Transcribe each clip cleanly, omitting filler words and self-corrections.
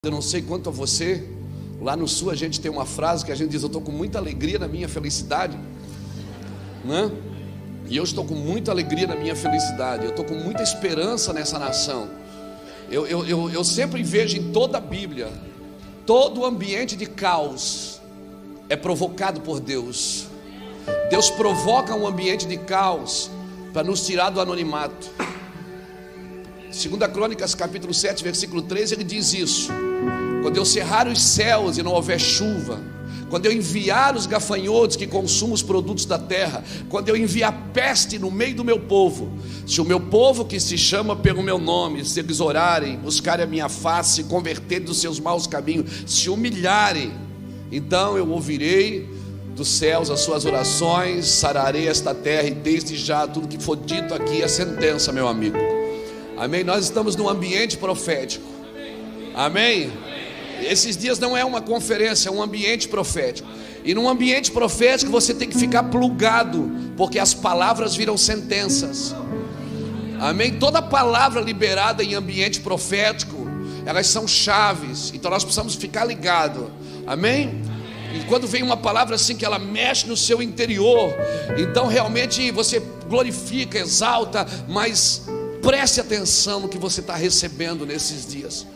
Eu não sei quanto a você, lá no sul a gente tem uma frase que a gente diz: eu estou com muita alegria na minha felicidade, né? E eu estou com muita alegria na minha felicidade, eu estou com muita esperança nessa nação. Eu sempre vejo em toda a Bíblia, todo ambiente de caos é provocado por Deus. Deus provoca um ambiente de caos para nos tirar do anonimato. 2 Crônicas capítulo 7 versículo 13, ele diz isso: quando eu cerrar os céus e não houver chuva, quando eu enviar os gafanhotos que consumem os produtos da terra, quando eu enviar peste no meio do meu povo, se o meu povo que se chama pelo meu nome, se eles orarem, buscarem a minha face, converterem dos seus maus caminhos, se humilharem, então eu ouvirei dos céus as suas orações, sararei esta terra, e desde já tudo que for dito aqui é sentença, meu amigo. Amém? Nós estamos num ambiente profético. Amém? Esses dias não é uma conferência, é um ambiente profético. E num ambiente profético você tem que ficar plugado, porque as palavras viram sentenças. Amém? Toda palavra liberada em ambiente profético, elas são chaves. Então nós precisamos ficar ligados. Amém? E quando vem uma palavra assim que ela mexe no seu interior, então realmente você glorifica, exalta, mas preste atenção no que você está recebendo nesses dias.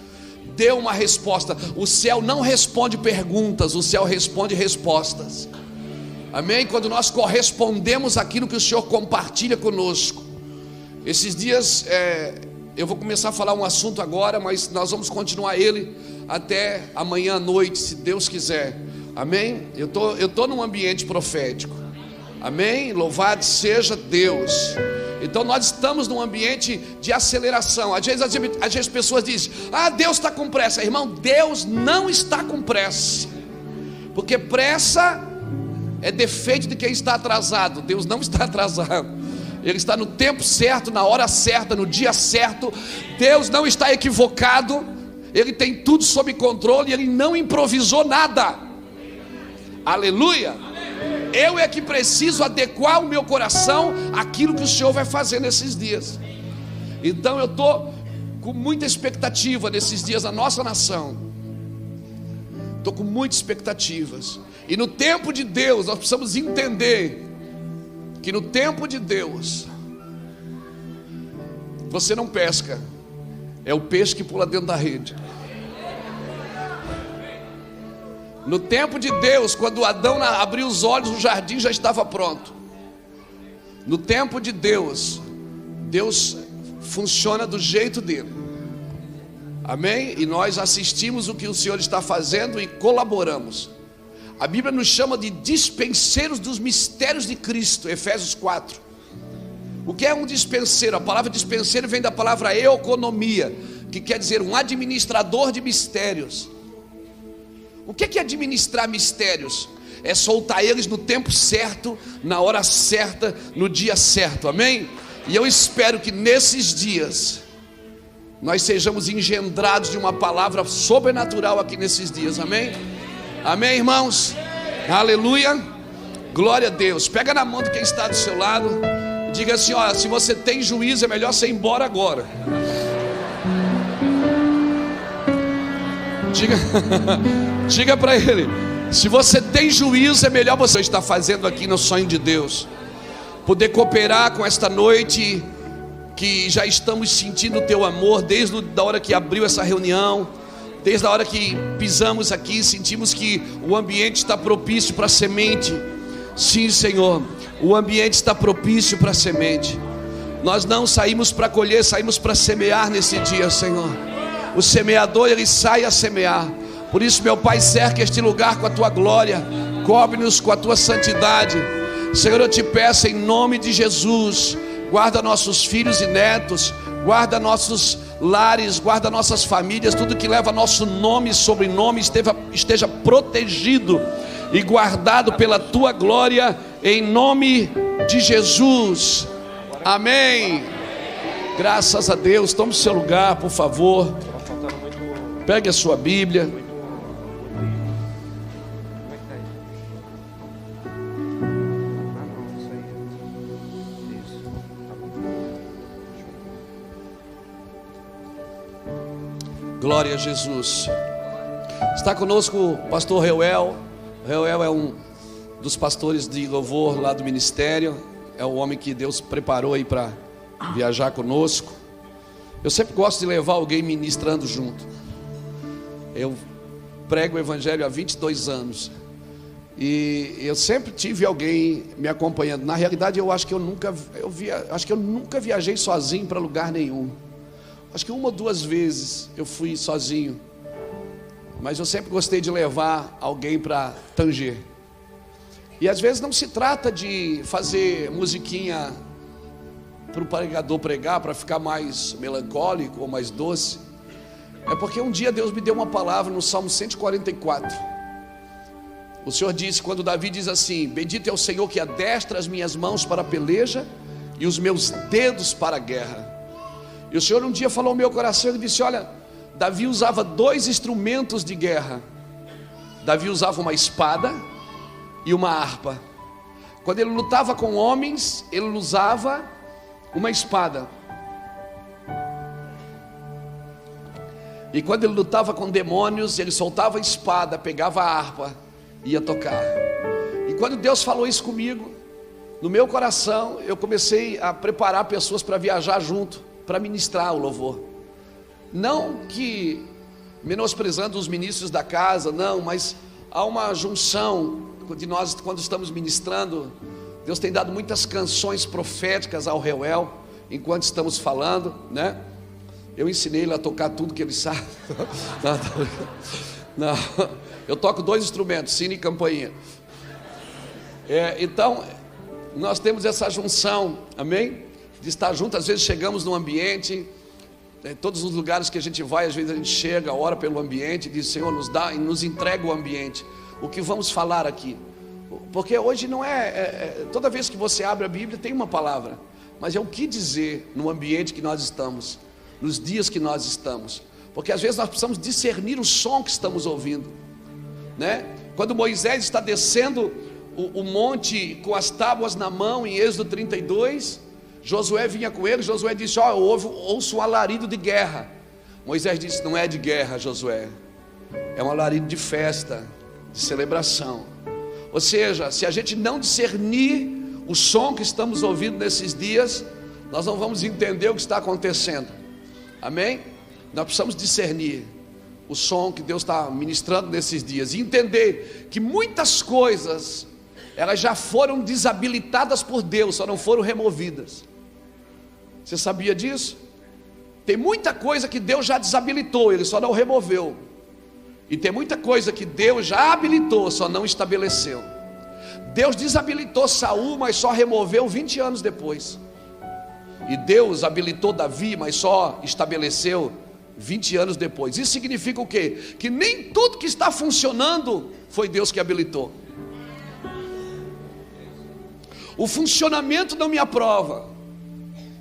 Dê uma resposta. O céu não responde perguntas, o céu responde respostas. Amém? Quando nós correspondemos àquilo que o Senhor compartilha conosco. Esses dias eu vou começar a falar um assunto agora, mas nós vamos continuar ele até amanhã à noite, se Deus quiser. Amém? Eu tô num ambiente profético. Amém? Louvado seja Deus. Então nós estamos num ambiente de aceleração. Às vezes as pessoas dizem: ah, Deus está com pressa. Irmão, Deus não está com pressa, porque pressa é defeito de quem está atrasado. Deus não está atrasado, Ele está no tempo certo, na hora certa, no dia certo. Deus não está equivocado, Ele tem tudo sob controle, Ele não improvisou nada. Aleluia. Eu é que preciso adequar o meu coração àquilo que o Senhor vai fazer nesses dias. Então eu estou com muita expectativa nesses dias na nossa nação. Estou com muitas expectativas. E no tempo de Deus nós precisamos entender que no tempo de Deus você não pesca, é o peixe que pula dentro da rede. No tempo de Deus, quando Adão abriu os olhos, o jardim já estava pronto. No tempo de Deus, Deus funciona do jeito dele. Amém? E nós assistimos o que o Senhor está fazendo e colaboramos. A Bíblia nos chama de dispenseiros dos mistérios de Cristo, Efésios 4. O que é um dispenseiro? A palavra dispenseiro vem da palavra economia, que quer dizer um administrador de mistérios. O que é administrar mistérios? É soltar eles no tempo certo, na hora certa, no dia certo, amém? E eu espero que nesses dias nós sejamos engendrados de uma palavra sobrenatural aqui nesses dias, amém? Amém, irmãos? Aleluia, glória a Deus. Pega na mão de quem está do seu lado e diga assim: ó, se você tem juízo é melhor você ir embora agora. Diga para ele: se você tem juízo é melhor você estar fazendo aqui no sonho de Deus. Poder cooperar com esta noite, que já estamos sentindo o teu amor desde a hora que abriu essa reunião. Desde a hora que pisamos aqui, sentimos que o ambiente está propício para a semente. Sim, Senhor, o ambiente está propício para a semente. Nós não saímos para colher, saímos para semear nesse dia, Senhor. O semeador, ele sai a semear. Por isso, meu Pai, cerca este lugar com a tua glória, cobre-nos com a tua santidade. Senhor, eu te peço em nome de Jesus, guarda nossos filhos e netos, guarda nossos lares, guarda nossas famílias, tudo que leva nosso nome e sobrenome esteja protegido e guardado pela tua glória, em nome de Jesus. Amém. Graças a Deus. Tome o seu lugar, por favor. Pegue a sua Bíblia. Glória a Jesus. Está conosco o pastor Reuel. Reuel é um dos pastores de louvor lá do ministério. É o homem que Deus preparou aí para viajar conosco. Eu sempre gosto de levar alguém ministrando junto. Eu prego o evangelho há 22 anos. E eu sempre tive alguém me acompanhando. Na realidade, eu acho que eu nunca viajei sozinho para lugar nenhum. Acho que uma ou duas vezes eu fui sozinho. Mas eu sempre gostei de levar alguém para Tanger. E às vezes não se trata de fazer musiquinha para o pregador pregar, para ficar mais melancólico ou mais doce. É porque um dia Deus me deu uma palavra no Salmo 144. O Senhor disse, quando Davi diz assim: bendito é o Senhor que adestra as minhas mãos para a peleja e os meus dedos para a guerra. E o Senhor um dia falou ao meu coração e disse: olha, Davi usava 2 instrumentos de guerra. Davi usava uma espada e uma harpa. Quando ele lutava com homens, ele usava uma espada. E quando ele lutava com demônios, ele soltava a espada, pegava a harpa, ia tocar. E quando Deus falou isso comigo, no meu coração, eu comecei a preparar pessoas para viajar junto, para ministrar o louvor. Não que menosprezando os ministros da casa, não, mas há uma junção de nós quando estamos ministrando. Deus tem dado muitas canções proféticas ao Reuel enquanto estamos falando, né? Eu ensinei ele a tocar tudo que ele sabe. Não, eu toco 2 instrumentos, sino e campainha. Então, nós temos essa junção, amém? De estar junto. Às vezes chegamos num ambiente, todos os lugares que a gente vai, às vezes a gente chega, ora pelo ambiente, diz: Senhor, nos dá e nos entrega o ambiente. O que vamos falar aqui? Porque hoje não toda vez que você abre a Bíblia tem uma palavra, mas é o que dizer no ambiente que nós estamos, nos dias que nós estamos. Porque às vezes nós precisamos discernir o som que estamos ouvindo, né? Quando Moisés está descendo o monte com as tábuas na mão, em Êxodo 32, Josué vinha com ele. Josué disse: ó, eu ouço um alarido de guerra. Moisés disse: não é de guerra, Josué, é um alarido de festa, de celebração. Ou seja, se a gente não discernir o som que estamos ouvindo nesses dias, nós não vamos entender o que está acontecendo, amém? Nós precisamos discernir o som que Deus está ministrando nesses dias, e entender que muitas coisas, elas já foram desabilitadas por Deus, só não foram removidas. Você sabia disso? Tem muita coisa que Deus já desabilitou, Ele só não removeu. E tem muita coisa que Deus já habilitou, só não estabeleceu. Deus desabilitou Saul, mas só removeu 20 anos depois. E Deus habilitou Davi, mas só estabeleceu 20 anos depois. Isso significa o quê? Que nem tudo que está funcionando foi Deus que habilitou. O funcionamento não me aprova.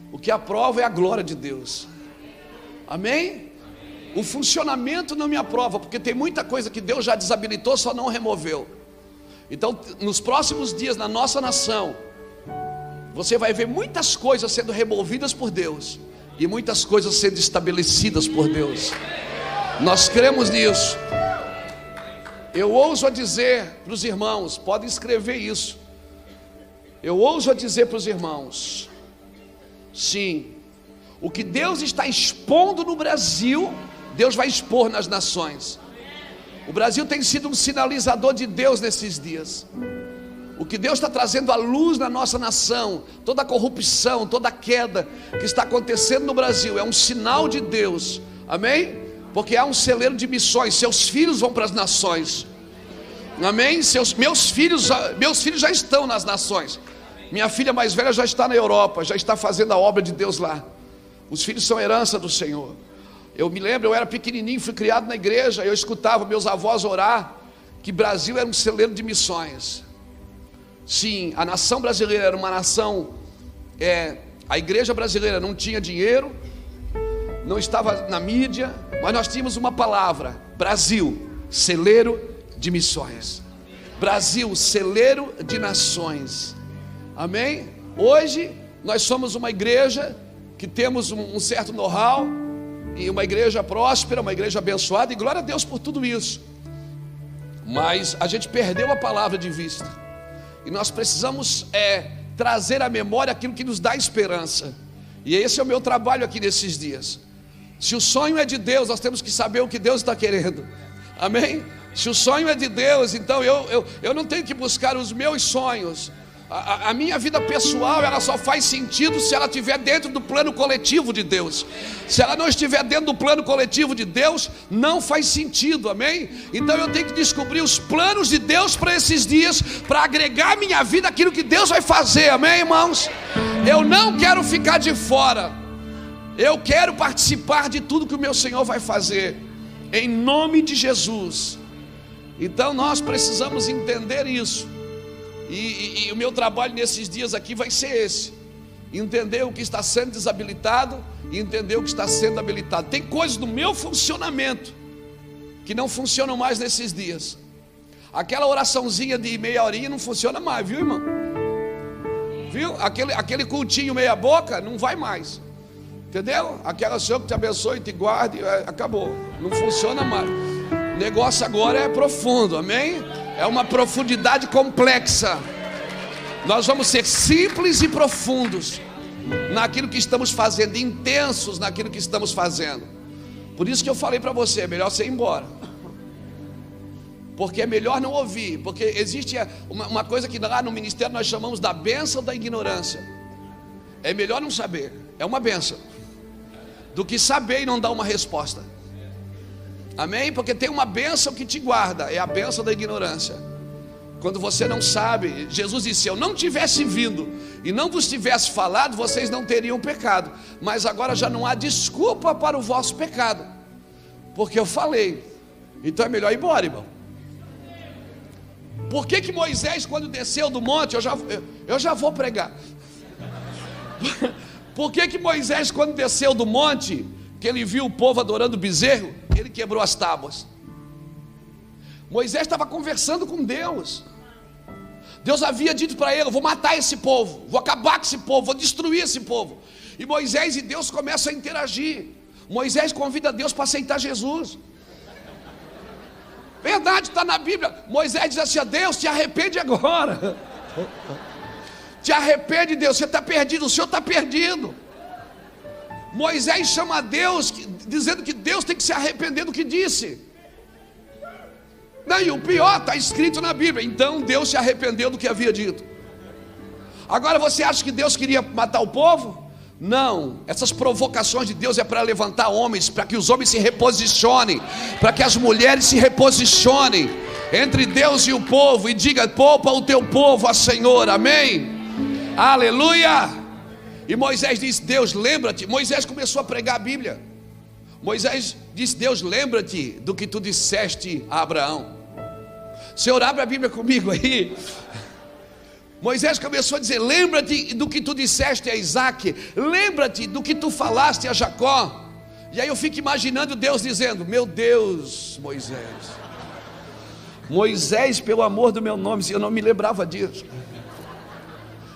O que aprova é a glória de Deus. Amém? O funcionamento não me aprova, porque tem muita coisa que Deus já desabilitou, só não removeu. Então, nos próximos dias, na nossa nação, você vai ver muitas coisas sendo removidas por Deus e muitas coisas sendo estabelecidas por Deus. Nós cremos nisso. Eu ouso a dizer para os irmãos, podem escrever isso. Eu ouso a dizer para os irmãos, sim, o que Deus está expondo no Brasil, Deus vai expor nas nações. O Brasil tem sido um sinalizador de Deus nesses dias. O que Deus está trazendo à luz na nossa nação, toda a corrupção, toda a queda que está acontecendo no Brasil, é um sinal de Deus, amém? Porque há um celeiro de missões. Seus filhos vão para as nações, amém? Meus filhos já estão nas nações. Minha filha mais velha já está na Europa, já está fazendo a obra de Deus lá. Os filhos são herança do Senhor. Eu me lembro, eu era pequenininho, fui criado na igreja, eu escutava meus avós orar, que Brasil era um celeiro de missões. Sim, a nação brasileira era uma nação, a igreja brasileira não tinha dinheiro, não estava na mídia, mas nós tínhamos uma palavra: Brasil, celeiro de missões. Brasil, celeiro de nações. Amém? Hoje nós somos uma igreja que temos um certo know-how, e uma igreja próspera, uma igreja abençoada, e glória a Deus por tudo isso. Mas a gente perdeu a palavra de vista, e nós precisamos trazer à memória aquilo que nos dá esperança. E esse é o meu trabalho aqui nesses dias. Se o sonho é de Deus, nós temos que saber o que Deus está querendo. Amém? Se o sonho é de Deus, então eu não tenho que buscar os meus sonhos. A minha vida pessoal, ela só faz sentido se ela estiver dentro do plano coletivo de Deus. Se ela não estiver dentro do plano coletivo de Deus, não faz sentido, amém? Então eu tenho que descobrir os planos de Deus para esses dias, para agregar à minha vida aquilo que Deus vai fazer, amém, irmãos? Eu não quero ficar de fora, eu quero participar de tudo que o meu Senhor vai fazer, em nome de Jesus. Então nós precisamos entender isso. E o meu trabalho nesses dias aqui vai ser esse: entender o que está sendo desabilitado e entender o que está sendo habilitado. Tem coisas do meu funcionamento que não funcionam mais nesses dias. Aquela oraçãozinha de meia horinha não funciona mais, viu, irmão? Viu? Aquele cultinho meia boca não vai mais. Entendeu? Aquela Senhor que te abençoe e te guarde, acabou, não funciona mais. O negócio agora é profundo, amém? É uma profundidade complexa. Nós vamos ser simples e profundos naquilo que estamos fazendo, intensos naquilo que estamos fazendo. Por isso que eu falei para você, é melhor você ir embora, porque é melhor não ouvir. Porque existe uma coisa que lá no ministério nós chamamos da bênção da ignorância. É melhor não saber, é uma bênção, do que saber e não dar uma resposta. Amém? Porque tem uma bênção que te guarda, é a bênção da ignorância. Quando você não sabe, Jesus disse: se eu não tivesse vindo e não vos tivesse falado, vocês não teriam pecado. Mas agora já não há desculpa para o vosso pecado, porque eu falei. Então é melhor ir embora, irmão. Por que Moisés, quando desceu do monte, eu já vou pregar. Por que Moisés, quando desceu do monte, que ele viu o povo adorando o bezerro, ele quebrou as tábuas? Moisés estava conversando com Deus. Deus havia dito para ele: eu vou matar esse povo, vou acabar com esse povo, vou destruir esse povo. E Moisés e Deus começam a interagir. Moisés convida Deus para aceitar Jesus. Verdade, está na Bíblia. Moisés diz assim: a Deus, te arrepende agora. Te arrepende, Deus, você está perdido, o Senhor está perdido. Moisés chama a Deus, dizendo que Deus tem que se arrepender do que disse. Daí o pior, está escrito na Bíblia. Então Deus se arrependeu do que havia dito. Agora você acha que Deus queria matar o povo? Não, essas provocações de Deus é para levantar homens, para que os homens se reposicionem, para que as mulheres se reposicionem entre Deus e o povo, e diga: poupa o teu povo, ó Senhor, amém? Aleluia! E Moisés disse: Deus, lembra-te. Moisés começou a pregar a Bíblia. Moisés disse: Deus, lembra-te do que tu disseste a Abraão. Senhor, abre a Bíblia comigo aí. Moisés começou a dizer: lembra-te do que tu disseste a Isaac, lembra-te do que tu falaste a Jacó. E aí eu fico imaginando Deus dizendo: meu Deus, Moisés, pelo amor do meu nome, eu não me lembrava disso.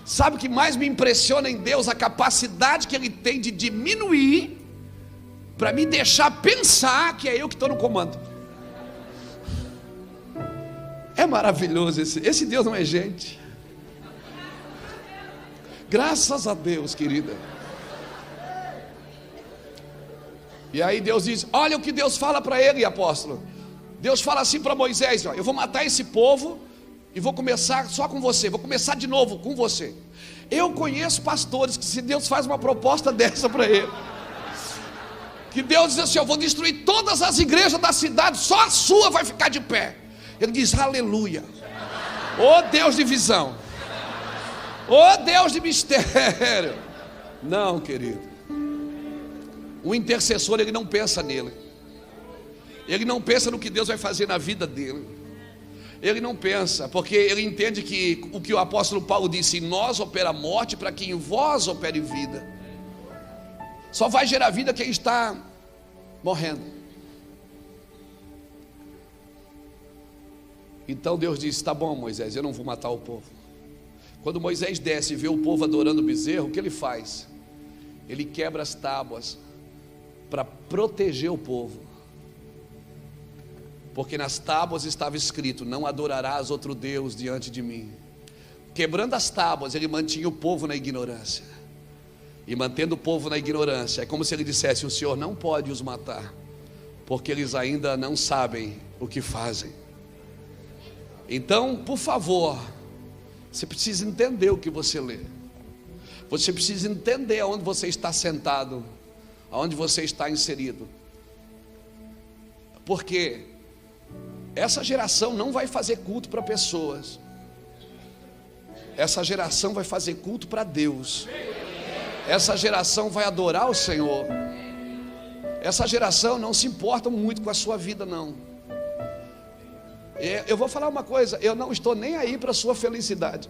Sabe o que mais me impressiona em Deus? A capacidade que Ele tem de diminuir, para me deixar pensar que é eu que estou no comando. É maravilhoso esse Deus, não é gente. Graças a Deus, querida. E aí Deus diz: olha o que Deus fala para ele, apóstolo. Deus fala assim para Moisés: ó, eu vou matar esse povo e vou começar só com você, vou começar de novo com você. Eu conheço pastores que, se Deus faz uma proposta dessa para ele, que Deus diz assim: eu vou destruir todas as igrejas da cidade, só a sua vai ficar de pé. Ele diz: aleluia. Ô Deus de visão, ô Deus de mistério. Não, querido, o intercessor, ele não pensa nele, ele não pensa no que Deus vai fazer na vida dele. Ele não pensa, porque ele entende que o que o apóstolo Paulo disse: em nós opera morte, para que em vós opere vida. Só vai gerar vida quem está morrendo. Então Deus disse: tá bom, Moisés, eu não vou matar o povo. Quando Moisés desce e vê o povo adorando o bezerro, o que ele faz? Ele quebra as tábuas para proteger o povo. Porque nas tábuas estava escrito: não adorarás outro Deus diante de mim. Quebrando as tábuas, ele mantinha o povo na ignorância. E mantendo o povo na ignorância, é como se ele dissesse: o Senhor não pode os matar, porque eles ainda não sabem o que fazem. Então, por favor, você precisa entender o que você lê. Você precisa entender aonde você está sentado, aonde você está inserido. Porque essa geração não vai fazer culto para pessoas. Essa geração vai fazer culto para Deus. Essa geração vai adorar o Senhor. Essa geração não se importa muito com a sua vida, não. Eu vou falar uma coisa: eu não estou nem aí para a sua felicidade.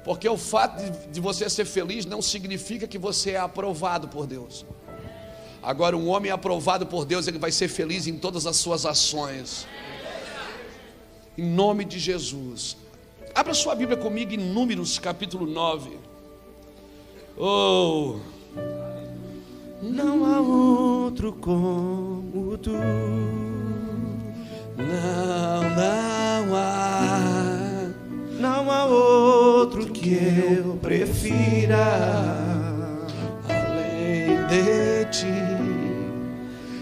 Porque o fato de você ser feliz não significa que você é aprovado por Deus. Agora, um homem aprovado por Deus, ele vai ser feliz em todas as suas ações. Em nome de Jesus. Abra sua Bíblia comigo em Números capítulo 9. Oh, não há outro como tu. Não há outro que eu prefira além de ti.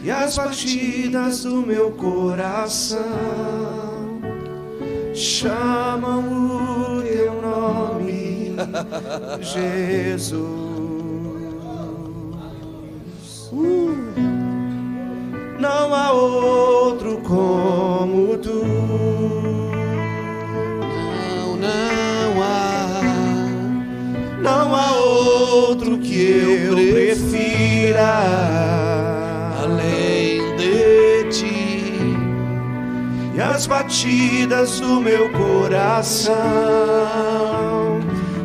E as batidas do meu coração chamam o teu nome, Jesus. Não há outro como tu. Não há outro que eu prefira além de ti. E as batidas do meu coração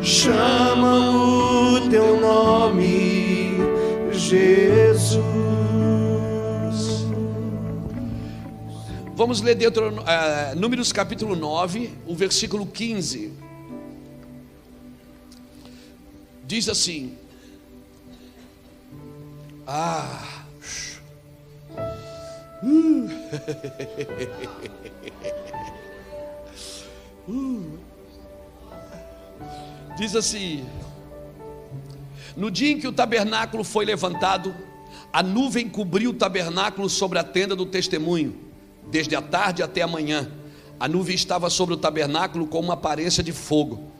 chamam o teu nome, Jesus. Vamos ler Números capítulo 9, o versículo 15. Diz assim: diz assim: no dia em que o tabernáculo foi levantado, a nuvem cobriu o tabernáculo sobre a tenda do testemunho, desde a tarde até a manhã. A nuvem estava sobre o tabernáculo com uma aparência de fogo.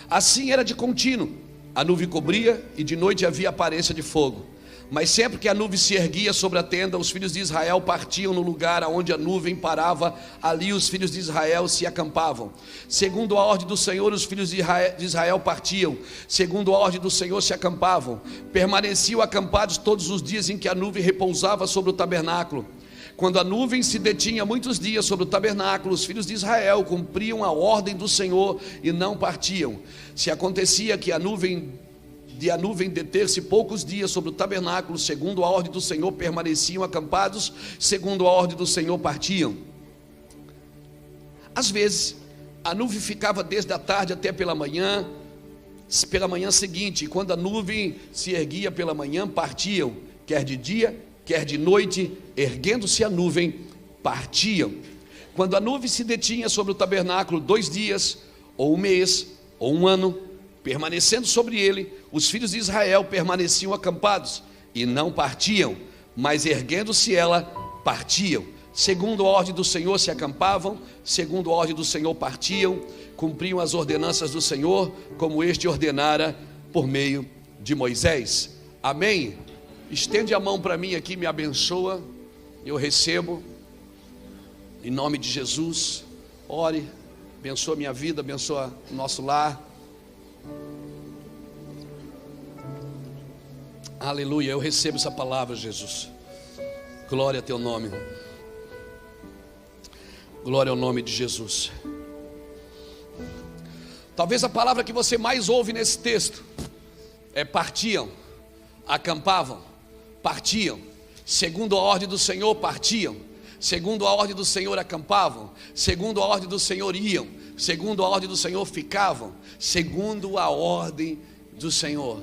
Assim era de contínuo. A nuvem cobria e de noite havia aparência de fogo. Mas sempre que a nuvem se erguia sobre a tenda, os filhos de Israel partiam no lugar aonde a nuvem parava. Ali os filhos de Israel se acampavam. Segundo a ordem do Senhor, os filhos de Israel partiam. Segundo a ordem do Senhor, se acampavam. Permaneciam acampados todos os dias em que a nuvem repousava sobre o tabernáculo. Quando a nuvem se detinha muitos dias sobre o tabernáculo, os filhos de Israel cumpriam a ordem do Senhor e não partiam. Se acontecia que a nuvem deter-se poucos dias sobre o tabernáculo, segundo a ordem do Senhor, permaneciam acampados, segundo a ordem do Senhor, partiam. Às vezes, a nuvem ficava desde a tarde até pela manhã seguinte, e quando a nuvem se erguia pela manhã, partiam, quer de dia, quer de noite, erguendo-se a nuvem, partiam. Quando a nuvem se detinha sobre o tabernáculo 2 dias, ou 1 mês, ou 1 ano, permanecendo sobre ele, os filhos de Israel permaneciam acampados, e não partiam, mas erguendo-se ela, partiam. Segundo a ordem do Senhor se acampavam, segundo a ordem do Senhor partiam, cumpriam as ordenanças do Senhor, como este ordenara por meio de Moisés. Amém? Estende a mão para mim aqui, me abençoa, eu recebo, em nome de Jesus. Ore, abençoa minha vida, abençoa o nosso lar. Aleluia, eu recebo essa palavra, Jesus. Glória a teu nome. Glória ao nome de Jesus. Talvez a palavra que você mais ouve nesse texto é partiam, acampavam, partiam, segundo a ordem do Senhor partiam, segundo a ordem do Senhor acampavam, segundo a ordem do Senhor iam, segundo a ordem do Senhor ficavam, segundo a ordem do Senhor.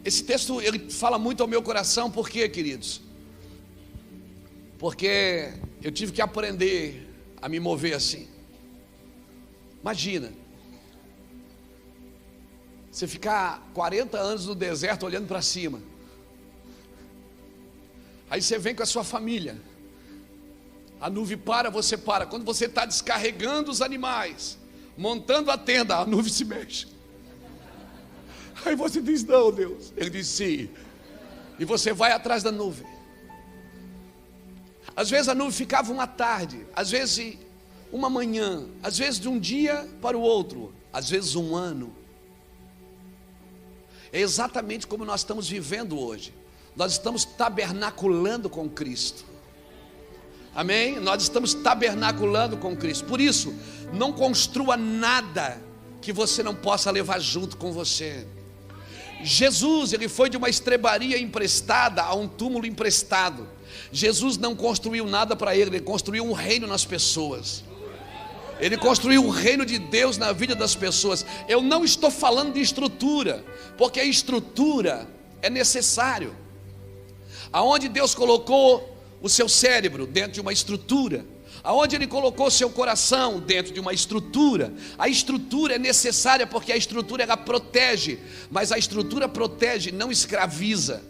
Esse texto, ele fala muito ao meu coração. Por quê, queridos? Porque eu tive que aprender a me mover assim. Imagina você ficar 40 anos no deserto olhando para cima. Aí você vem com a sua família, a nuvem para, você para. Quando você está descarregando os animais, montando a tenda, a nuvem se mexe. Aí você diz: não, Deus. Ele diz: sim. E você vai atrás da nuvem. Às vezes a nuvem ficava uma tarde, às vezes uma manhã, às vezes de um dia para o outro, às vezes um ano. É exatamente como nós estamos vivendo hoje. Nós estamos tabernaculando com Cristo. Amém? Nós estamos tabernaculando com Cristo. Por isso, não construa nada que você não possa levar junto com você. Jesus, ele foi de uma estrebaria emprestada a um túmulo emprestado. Jesus não construiu nada para ele construiu um reino nas pessoas. Ele construiu o reino de Deus na vida das pessoas. Eu não estou falando de estrutura, porque a estrutura é necessário. Aonde Deus colocou o seu cérebro? Dentro de uma estrutura. Aonde Ele colocou o seu coração? Dentro de uma estrutura. A estrutura é necessária, porque a estrutura ela protege, mas a estrutura protege, não escraviza.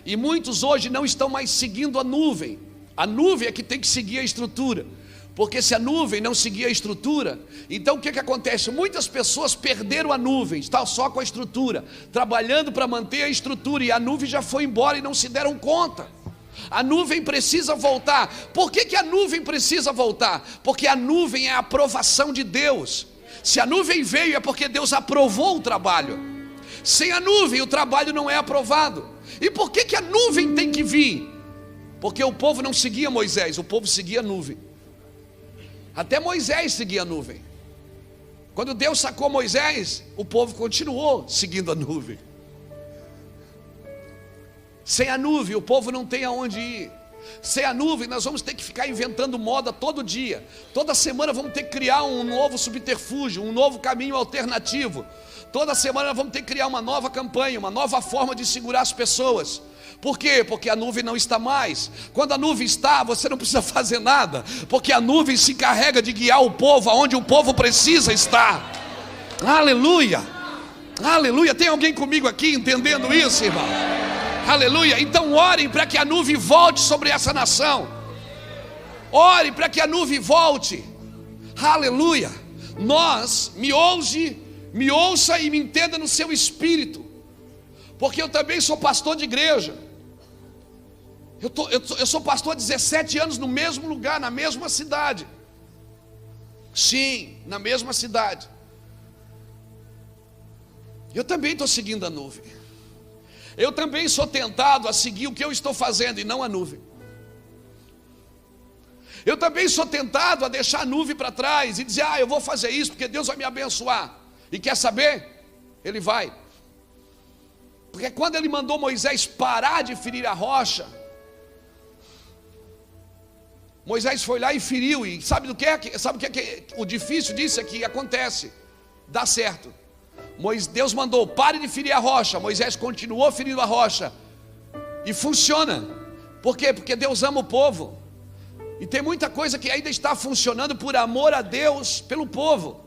E muitos hoje não estão mais seguindo a nuvem. A nuvem é que tem que seguir a estrutura. Porque se a nuvem não seguir a estrutura, então o que acontece? Muitas pessoas perderam a nuvem, estão só com a estrutura, trabalhando para manter a estrutura, e a nuvem já foi embora e não se deram conta. A nuvem precisa voltar. Por que a nuvem precisa voltar? Porque a nuvem é a aprovação de Deus. Se a nuvem veio é porque Deus aprovou o trabalho. Sem a nuvem o trabalho não é aprovado. E por que a nuvem tem que vir? Porque o povo não seguia Moisés, o povo seguia a nuvem. Até Moisés seguia a nuvem. Quando Deus sacou Moisés, o povo continuou seguindo a nuvem. Sem a nuvem, o povo não tem aonde ir. Sem a nuvem, nós vamos ter que ficar inventando moda todo dia. Toda semana vamos ter que criar um novo subterfúgio, um novo caminho alternativo. Toda semana nós vamos ter que criar uma nova campanha, uma nova forma de segurar as pessoas. Por quê? Porque a nuvem não está mais. Quando a nuvem está, você não precisa fazer nada, porque a nuvem se encarrega de guiar o povo aonde o povo precisa estar. Aleluia, aleluia. Tem alguém comigo aqui entendendo isso, irmão? Aleluia. Então orem para que a nuvem volte sobre essa nação. Orem para que a nuvem volte. Aleluia. Me ouça e me entenda no seu espírito, porque eu também sou pastor de igreja. Eu sou pastor há 17 anos no mesmo lugar, na mesma cidade. Sim, na mesma cidade. Eu também estou seguindo a nuvem. Eu também sou tentado a seguir o que eu estou fazendo e não a nuvem. Eu também sou tentado a deixar a nuvem para trás e dizer: eu vou fazer isso porque Deus vai me abençoar. E quer saber? Ele vai. Porque quando ele mandou Moisés parar de ferir a rocha, Moisés foi lá e feriu. E sabe do que é? Sabe o que é o difícil disso? É que acontece, dá certo. Deus mandou: pare de ferir a rocha. Moisés continuou ferindo a rocha, e funciona. Por quê? Porque Deus ama o povo. E tem muita coisa que ainda está funcionando por amor a Deus, pelo povo.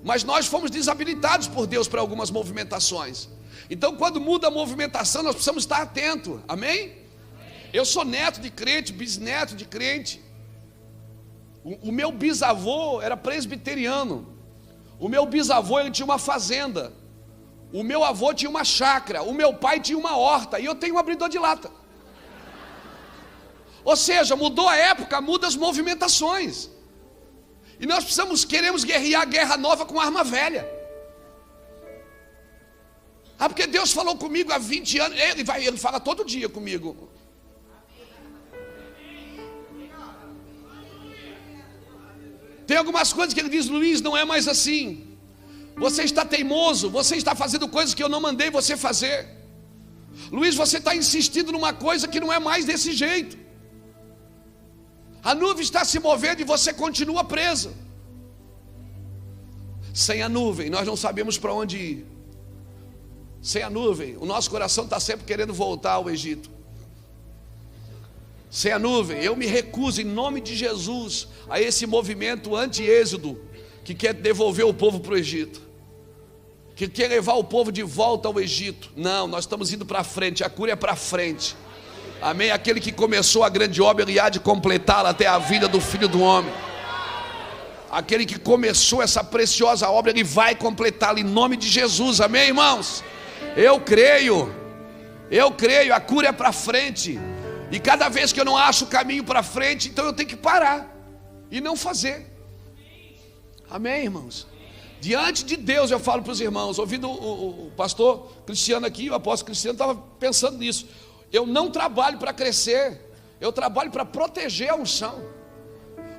Mas nós fomos desabilitados por Deus para algumas movimentações. Então quando muda a movimentação, nós precisamos estar atentos. Amém? Eu sou neto de crente, bisneto de crente. O meu bisavô era presbiteriano. O meu bisavô, ele tinha uma fazenda. O meu avô tinha uma chácara. O meu pai tinha uma horta. E eu tenho um abridor de lata. Ou seja, mudou a época, muda as movimentações. E nós queremos guerrear a guerra nova com arma velha. Porque Deus falou comigo há 20 anos. Ele fala todo dia comigo. Tem algumas coisas que ele diz: Luiz, não é mais assim. Você está teimoso, você está fazendo coisas que eu não mandei você fazer. Luiz, você está insistindo numa coisa que não é mais desse jeito. A nuvem está se movendo e você continua preso. Sem a nuvem nós não sabemos para onde ir. Sem a nuvem, o nosso coração está sempre querendo voltar ao Egito. Sem a nuvem, eu me recuso em nome de Jesus a esse movimento anti-êxodo que quer devolver o povo para o Egito, que quer levar o povo de volta ao Egito. Não, nós estamos indo para frente, a cura é para frente. Amém? Aquele que começou a grande obra, ele há de completá-la até a vinda do Filho do Homem. Aquele que começou essa preciosa obra, ele vai completá-la em nome de Jesus. Amém, irmãos? Eu creio, a cura é para frente. E cada vez que eu não acho o caminho para frente, então eu tenho que parar e não fazer. Amém, irmãos? Diante de Deus, eu falo para os irmãos, ouvindo o pastor Cristiano aqui, o apóstolo Cristiano, estava pensando nisso. Eu não trabalho para crescer, eu trabalho para proteger a unção.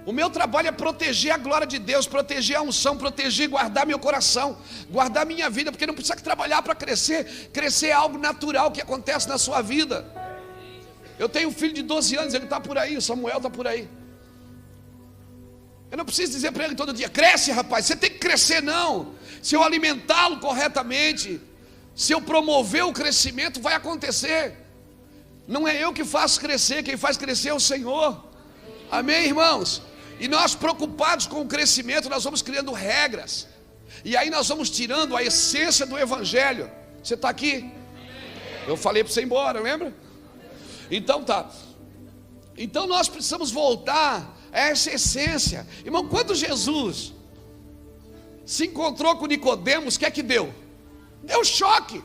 O meu trabalho é proteger a glória de Deus, proteger a unção, proteger e guardar meu coração, guardar minha vida, porque não precisa trabalhar para crescer. Crescer é algo natural que acontece na sua vida. Eu tenho um filho de 12 anos, ele está por aí, o Samuel está por aí. Eu não preciso dizer para ele todo dia: cresce, rapaz, você tem que crescer. Não, se eu alimentá-lo corretamente, se eu promover o crescimento, vai acontecer. Não é eu que faço crescer, quem faz crescer é o Senhor. Amém, irmãos? E nós, preocupados com o crescimento, nós vamos criando regras, e aí nós vamos tirando a essência do Evangelho. Você está aqui? Eu falei para você ir embora, lembra? Então tá. Então nós precisamos voltar a essa essência. Irmão, quando Jesus se encontrou com Nicodemos, o que é que deu? Deu choque.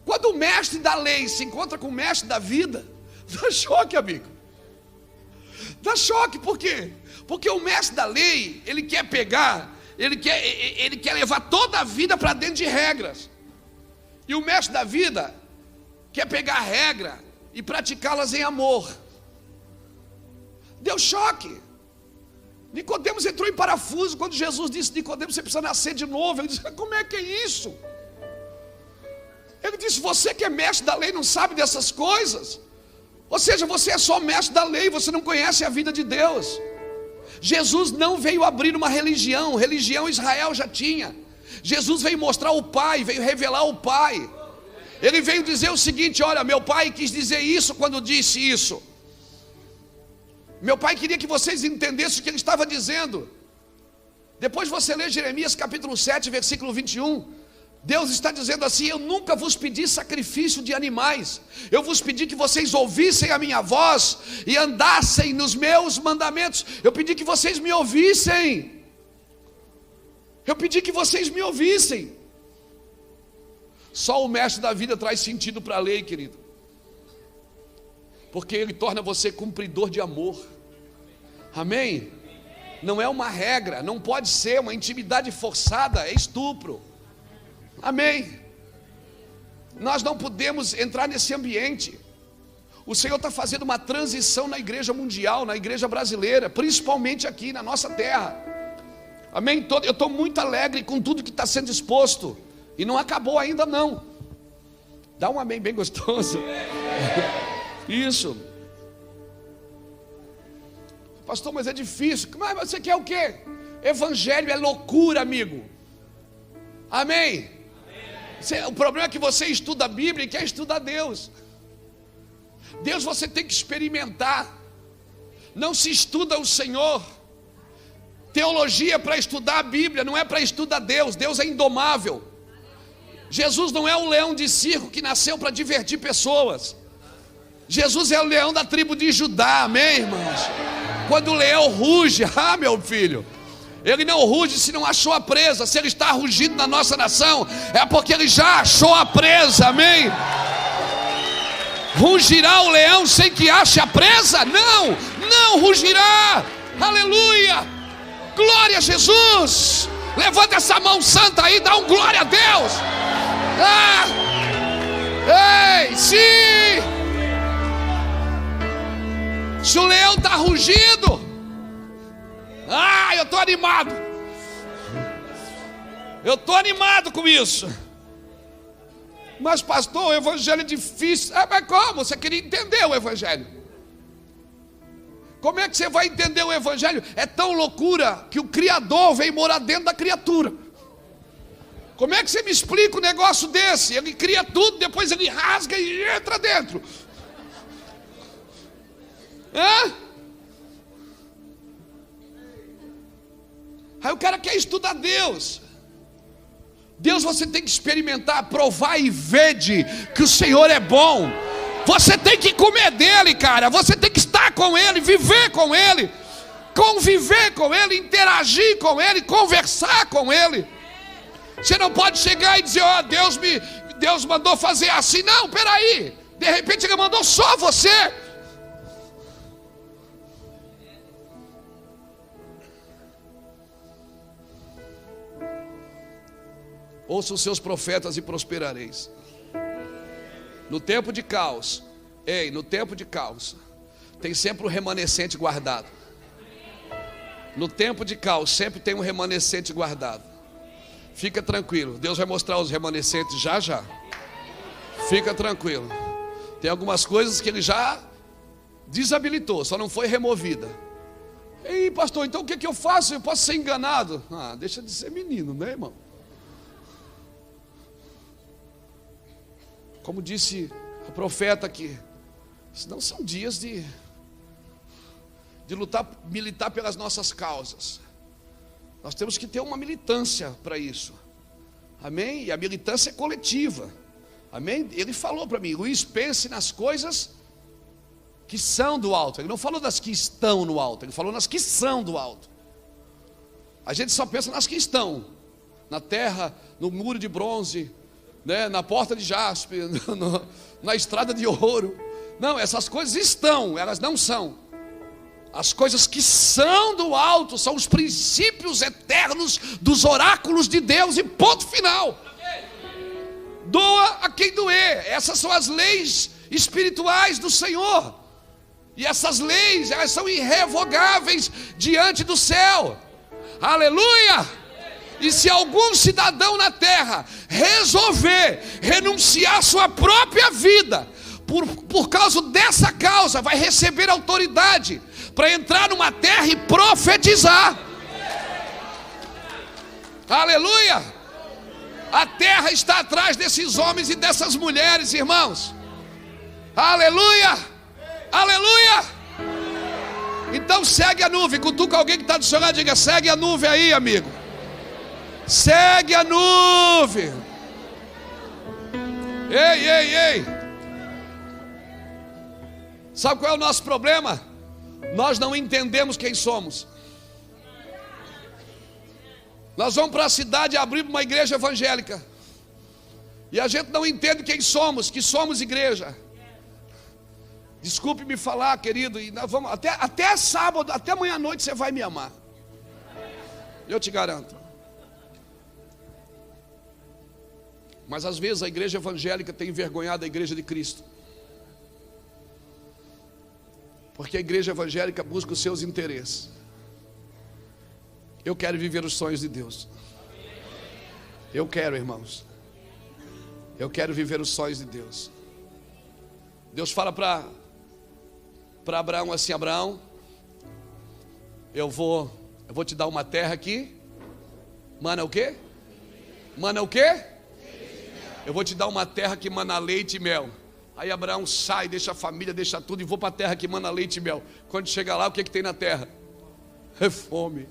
Quando o mestre da lei se encontra com o mestre da vida, dá choque, amigo. Dá choque, por quê? Porque o mestre da lei, ele quer pegar, ele quer levar toda a vida para dentro de regras. E o mestre da vida quer pegar a regra e praticá-las em amor. Deu choque. Nicodemos entrou em parafuso quando Jesus disse: Nicodemos, você precisa nascer de novo. Ele disse: como é que é isso? Ele disse: você que é mestre da lei não sabe dessas coisas? Ou seja, você é só mestre da lei, você não conhece a vida de Deus. Jesus não veio abrir uma religião, religião Israel já tinha. Jesus veio mostrar o Pai, veio revelar o Pai. Ele veio dizer o seguinte: olha, meu Pai quis dizer isso quando disse isso. Meu Pai queria que vocês entendessem o que Ele estava dizendo. Depois você lê Jeremias capítulo 7, versículo 21. Deus está dizendo assim: eu nunca vos pedi sacrifício de animais, eu vos pedi que vocês ouvissem a minha voz e andassem nos meus mandamentos. Eu pedi que vocês me ouvissem. Eu pedi que vocês me ouvissem. Só o mestre da vida traz sentido para a lei, querido, porque ele torna você cumpridor de amor. Amém? Não é uma regra, não pode ser uma intimidade forçada, é estupro. Amém? Nós não podemos entrar nesse ambiente. O Senhor está fazendo uma transição na igreja mundial, na igreja brasileira, principalmente aqui na nossa terra. Amém? Eu estou muito alegre com tudo que está sendo exposto, e não acabou ainda não. Dá um amém bem gostoso. Isso. Pastor, mas é difícil. Mas você quer o quê? Evangelho é loucura, amigo. Amém? O problema é que você estuda a Bíblia e quer estudar Deus. Deus você tem que experimentar. Não se estuda o Senhor. Teologia é para estudar a Bíblia, não é para estudar Deus. Deus é indomável. Jesus não é o leão de circo que nasceu para divertir pessoas. Jesus é o leão da tribo de Judá, amém, irmãos? Quando o leão ruge, meu filho, ele não ruge se não achou a presa. Se ele está rugindo na nossa nação, é porque ele já achou a presa, amém? Rugirá o leão sem que ache a presa? Não, não rugirá, aleluia, glória a Jesus. Levanta essa mão santa aí, dá um glória a Deus. Ei, sim. Se o leão está rugindo, eu estou animado. Eu estou animado com isso. Mas pastor, o evangelho é difícil. Mas como? Você queria entender o evangelho? Como é que você vai entender o evangelho? É tão loucura que o Criador veio morar dentro da criatura. Como é que você me explica um negócio desse? Ele cria tudo, depois ele rasga e entra dentro. Hã? Aí o cara quer estudar Deus. Deus você tem que experimentar, provar e vede que o Senhor é bom. Você tem que comer dele, cara. Você tem que estar com ele, viver com ele, conviver com ele, interagir com ele, conversar com ele. Você não pode chegar e dizer, ó, Deus mandou fazer assim. Não, peraí. De repente ele mandou só você. Ouça os seus profetas e prosperareis. No tempo de caos, no tempo de caos, tem sempre um remanescente guardado. No tempo de caos, sempre tem um remanescente guardado. Fica tranquilo, Deus vai mostrar os remanescentes já já. Fica tranquilo. Tem algumas coisas que ele já desabilitou, só não foi removida. Ei, pastor, então o que eu faço? Eu posso ser enganado? Ah, deixa de ser menino, né, irmão? Como disse o profeta aqui, não são dias de lutar, militar pelas nossas causas. Nós temos que ter uma militância para isso. Amém? E a militância é coletiva. Amém? Ele falou para mim, Luiz, pense nas coisas que são do alto. Ele não falou das que estão no alto, ele falou nas que são do alto. A gente só pensa nas que estão na terra, no muro de bronze, né, na porta de jaspe, na estrada de ouro. Não, essas coisas estão, elas não são. As coisas que são do alto são os princípios eternos dos oráculos de Deus, e ponto final. Doa a quem doer. Essas são as leis espirituais do Senhor, e essas leis, elas são irrevogáveis diante do céu. Aleluia! E se algum cidadão na terra resolver renunciar sua própria vida por causa dessa causa, vai receber autoridade para entrar numa terra e profetizar. Aleluia! A terra está atrás desses homens e dessas mulheres, irmãos. Aleluia! Aleluia! Então segue a nuvem. Cutuca alguém que está do seu lado, diga, segue a nuvem aí, amigo. Segue a nuvem. Ei. Sabe qual é o nosso problema? Nós não entendemos quem somos. Nós vamos para a cidade e abrimos uma igreja evangélica, e a gente não entende quem somos, que somos igreja. Desculpe me falar, querido, e nós vamos até sábado, até amanhã à noite você vai me amar. Eu te garanto. Mas às vezes a igreja evangélica tem envergonhado a igreja de Cristo, porque a igreja evangélica busca os seus interesses. Eu quero viver os sonhos de Deus. Eu quero, irmãos. Eu quero viver os sonhos de Deus. Deus fala para Abraão assim: Abraão, eu vou te dar uma terra aqui. Mana o quê? Mana o quê? Eu vou te dar uma terra que mana leite e mel. Aí Abraão sai, deixa a família, deixa tudo e vou para a terra que mana leite e mel. Quando chega lá, o que tem na terra? É fome.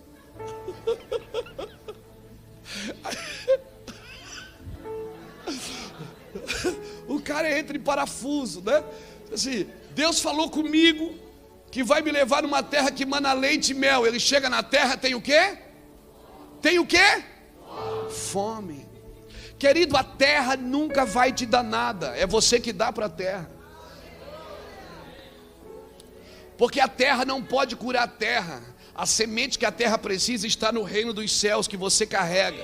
O cara entra em parafuso, né? Assim, Deus falou comigo que vai me levar numa terra que mana leite e mel. Ele chega na terra, tem o quê? Tem o quê? Fome. Querido, a terra nunca vai te dar nada. É você que dá para a terra. Porque a terra não pode curar a terra. A semente que a terra precisa está no reino dos céus que você carrega.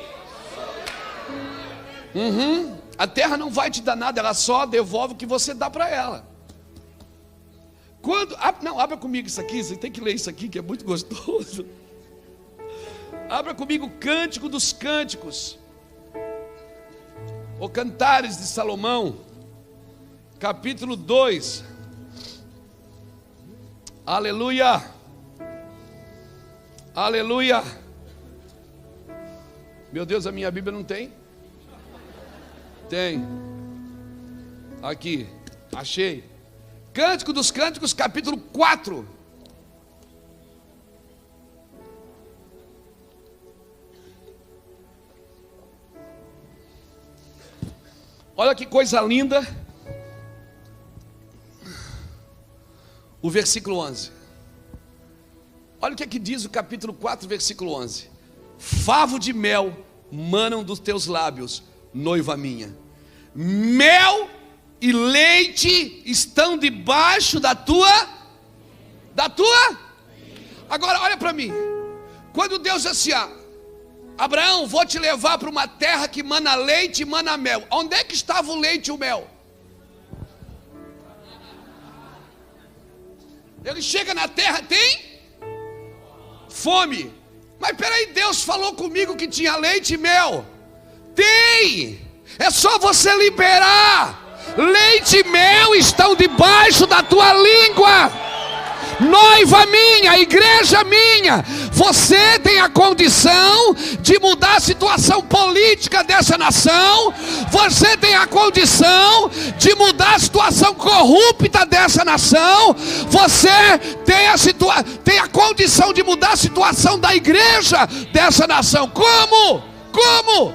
A terra não vai te dar nada, ela só devolve o que você dá para ela. Abra comigo isso aqui, você tem que ler isso aqui que é muito gostoso. Abra comigo o Cântico dos Cânticos, ou Cantares de Salomão, capítulo 2. Aleluia. Aleluia. Meu Deus, a minha Bíblia não tem. Tem. Aqui, achei. Cântico dos Cânticos, capítulo 4. Olha que coisa linda. O versículo 11. Olha o que é que diz o capítulo 4, versículo 11. Favo de mel manam dos teus lábios, noiva minha. Mel e leite estão debaixo da tua. Agora olha para mim. Quando Deus diz assim, Abraão, vou te levar para uma terra que mana leite e mana mel. Onde é que estava o leite e o mel? Ele chega na terra, tem fome. Mas peraí, Deus falou comigo que tinha leite e mel. Tem. É só você liberar. Leite e mel estão debaixo da tua língua. Noiva minha, igreja minha, você tem a condição de mudar a situação política dessa nação. Você tem a condição de mudar a situação corrupta dessa nação. Você tem a condição de mudar a situação da igreja dessa nação. Como?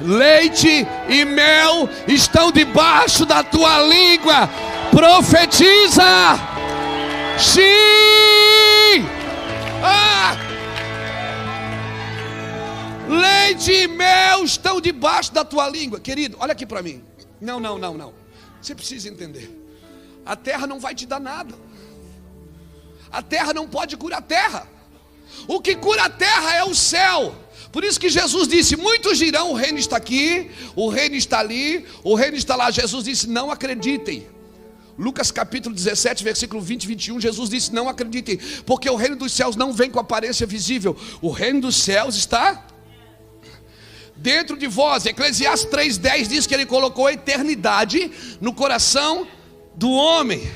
Leite e mel estão debaixo da tua língua. Profetiza. Sim. Leite e mel estão debaixo da tua língua. Querido, olha aqui para mim. Não. Você precisa entender. A terra não vai te dar nada. A terra não pode curar a terra. O que cura a terra é o céu. Por isso que Jesus disse, muitos dirão, o reino está aqui, o reino está ali, o reino está lá. Jesus disse, não acreditem. Lucas capítulo 17, versículo 20 e 21, Jesus disse, não acreditem, porque o reino dos céus não vem com aparência visível. O reino dos céus está dentro de vós. Eclesiastes 3:10 diz que ele colocou a eternidade no coração do homem.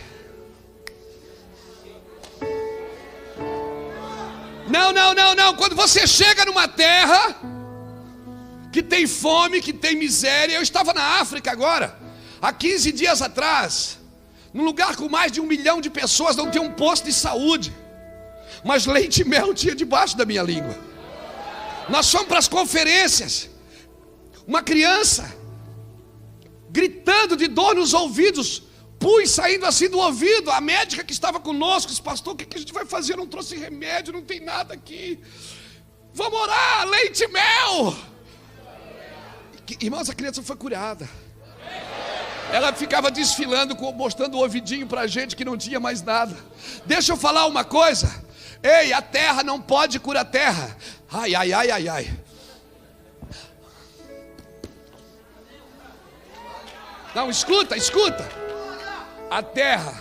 Não. Quando você chega numa terra que tem fome, que tem miséria. Eu estava na África agora, há 15 dias atrás, num lugar com mais de 1 milhão de pessoas, não tinha um posto de saúde, mas leite e mel tinha debaixo da minha língua. Nós fomos para as conferências, uma criança gritando de dor nos ouvidos, pus saindo assim do ouvido. A médica que estava conosco disse, pastor, o que a gente vai fazer? Eu não trouxe remédio, não tem nada aqui. Vamos orar, leite e mel. Irmãos, a criança foi curada. Ela ficava desfilando, mostrando o ouvidinho para a gente que não tinha mais nada. Deixa eu falar uma coisa. Ei, a terra não pode curar a terra. Ai. Não, escuta. A terra,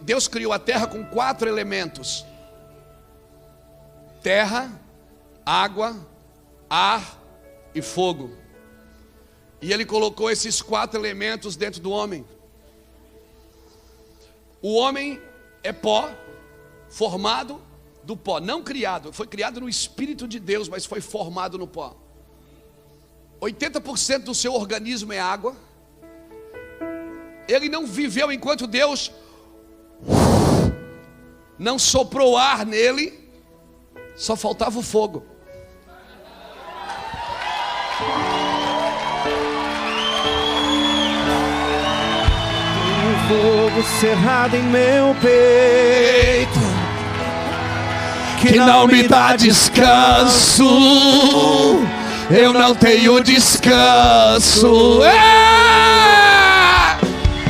Deus criou a terra com 4 elementos: terra, água, ar e fogo. E ele colocou esses 4 elementos dentro do homem. O homem é pó, formado do pó, não criado. Foi criado no Espírito de Deus, mas foi formado no pó. 80% do seu organismo é água. Ele não viveu enquanto Deus não soprou ar nele. Só faltava o fogo. Fogo cerrado em meu peito, que não me dá descanso. Eu não tenho descanso.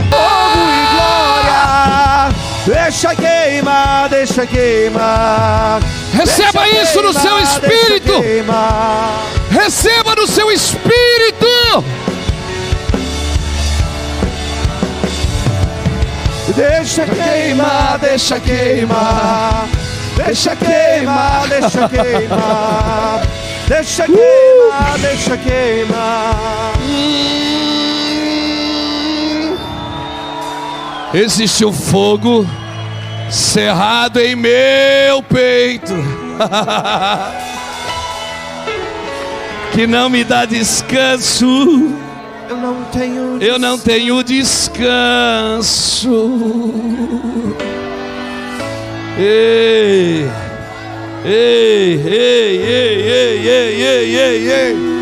Fogo e glória, deixa queimar. Receba isso no seu espírito. Receba no seu espírito. Deixa queimar. Deixa queimar. Existe um fogo cerrado em meu peito. que não me dá descanso. Eu não tenho descanso. Ei, ei, ei, ei, ei, ei, ei, ei, ei.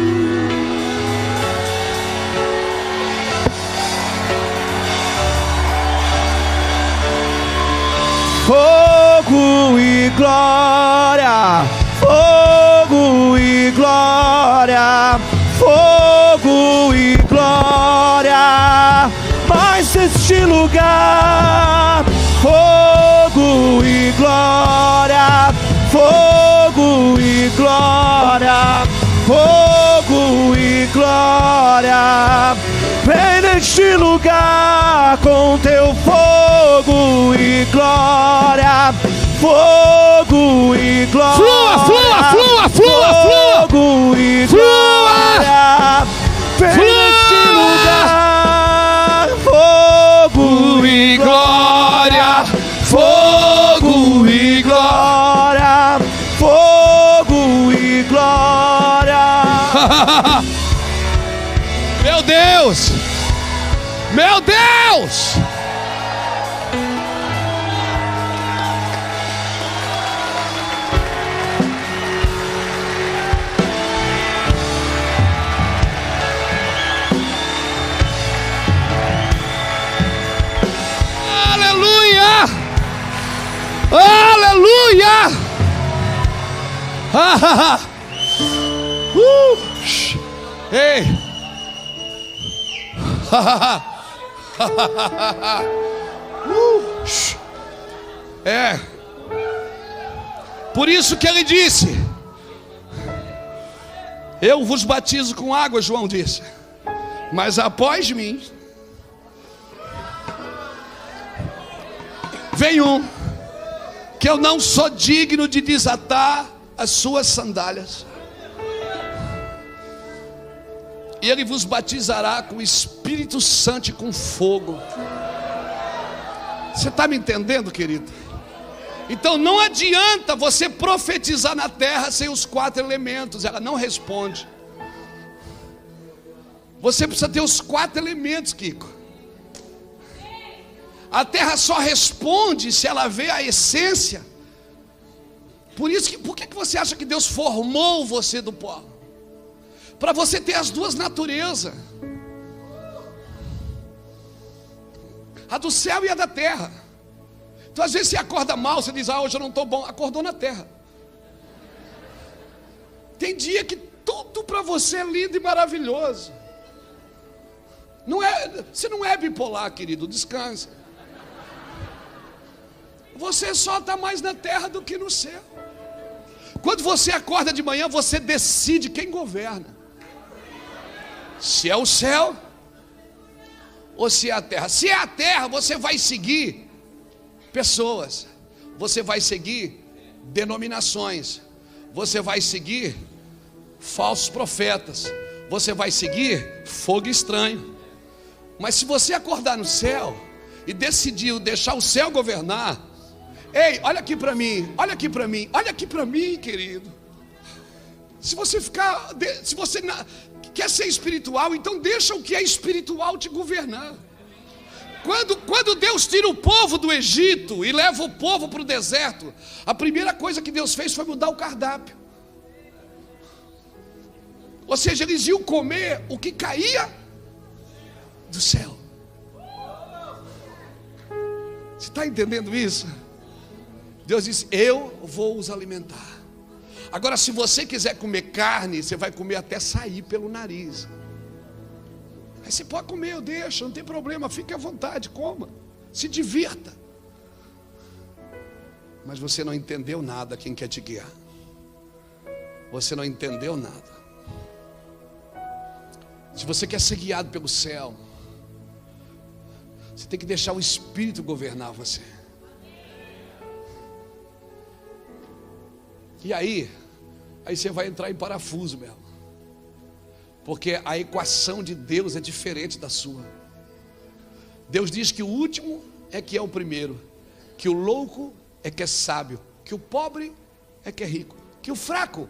Fogo e glória, fogo e glória, fogo e glória, mas este lugar, fogo e glória, fogo e glória, fogo e glória, vem neste lugar com teu fogo e glória, fogo e glória, flua, flua, flua, flua, flua, fogo e glória, vem neste lugar, fogo e glória, fogo e glória, fogo e glória. Meu Deus! Meu Deus! Aleluia! Aleluia! Ei! É. Por isso que ele disse: eu vos batizo com água, João disse, mas após mim vem um que eu não sou digno de desatar as suas sandálias. E ele vos batizará com o Espírito Santo e com fogo. Você está me entendendo, querido? Então não adianta você profetizar na terra sem os 4 elementos, ela não responde. Você precisa ter os 4 elementos, Kiko. A terra só responde se ela vê a essência. Por que você acha que Deus formou você do pó? Para você ter as duas naturezas, a do céu e a da terra. Então às vezes você acorda mal, você diz: hoje eu não estou bom. Acordou na terra. Tem dia que tudo para você é lindo e maravilhoso. Você não é bipolar, querido, descansa. Você só está mais na terra do que no céu. Quando você acorda de manhã, você decide quem governa. Se é o céu ou se é a terra. Se é a terra, você vai seguir pessoas, você vai seguir denominações, você vai seguir falsos profetas, você vai seguir fogo estranho. Mas se você acordar no céu e decidiu deixar o céu governar, ei, olha aqui para mim, olha aqui para mim, olha aqui para mim, querido. Se você quer ser espiritual, então deixa o que é espiritual te governar. Quando Deus tira o povo do Egito e leva o povo para o deserto, a primeira coisa que Deus fez foi mudar o cardápio. Ou seja, eles iam comer o que caía do céu. Você está entendendo isso? Deus disse: eu vou os alimentar. Agora, se você quiser comer carne, você vai comer até sair pelo nariz. Aí você pode comer, eu deixo, não tem problema, fique à vontade, coma, se divirta. Mas você não entendeu nada, quem quer te guiar. Você não entendeu nada. Se você quer ser guiado pelo céu, você tem que deixar o Espírito governar você. E aí você vai entrar em parafuso mesmo. Porque a equação de Deus é diferente da sua. Deus diz que o último é que é o primeiro, que o louco é que é sábio, que o pobre é que é rico, que o fraco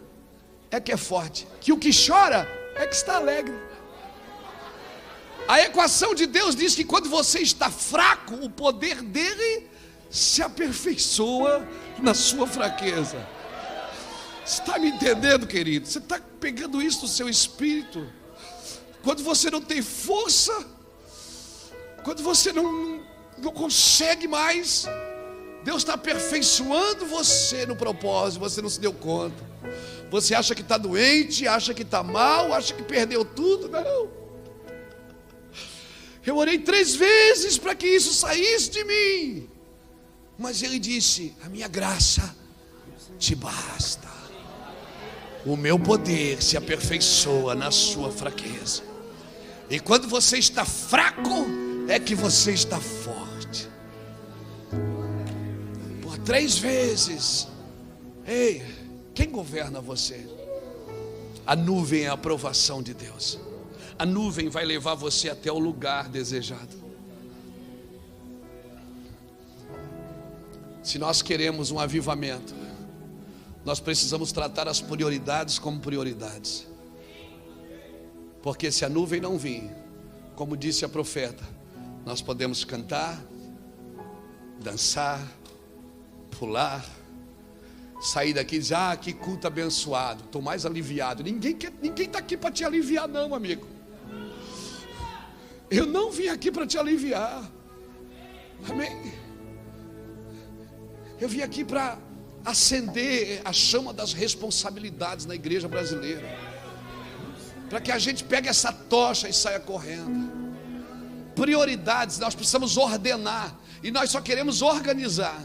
é que é forte, que o que chora é que está alegre. A equação de Deus diz que quando você está fraco, o poder dele se aperfeiçoa na sua fraqueza. Você está me entendendo, querido? Você está pegando isso no seu espírito? Quando você não tem força, quando você não consegue mais, Deus está aperfeiçoando você no propósito, você não se deu conta. Você acha que está doente, acha que está mal, acha que perdeu tudo. Não. Eu orei 3 vezes para que isso saísse de mim, mas Ele disse: a minha graça te basta. O meu poder se aperfeiçoa na sua fraqueza. E quando você está fraco, é que você está forte. Por 3 vezes. Ei, quem governa você? A nuvem é a aprovação de Deus. A nuvem vai levar você até o lugar desejado. Se nós queremos um avivamento, nós precisamos tratar as prioridades como prioridades. Porque se a nuvem não vir, como disse a profeta, nós podemos cantar, dançar, pular, sair daqui e dizer: ah, que culto abençoado, estou mais aliviado. Ninguém está aqui para te aliviar não, amigo. Eu não vim aqui para te aliviar. Amém? Eu vim aqui para acender a chama das responsabilidades na igreja brasileira, para que a gente pegue essa tocha e saia correndo. Prioridades, nós precisamos ordenar, e nós só queremos organizar.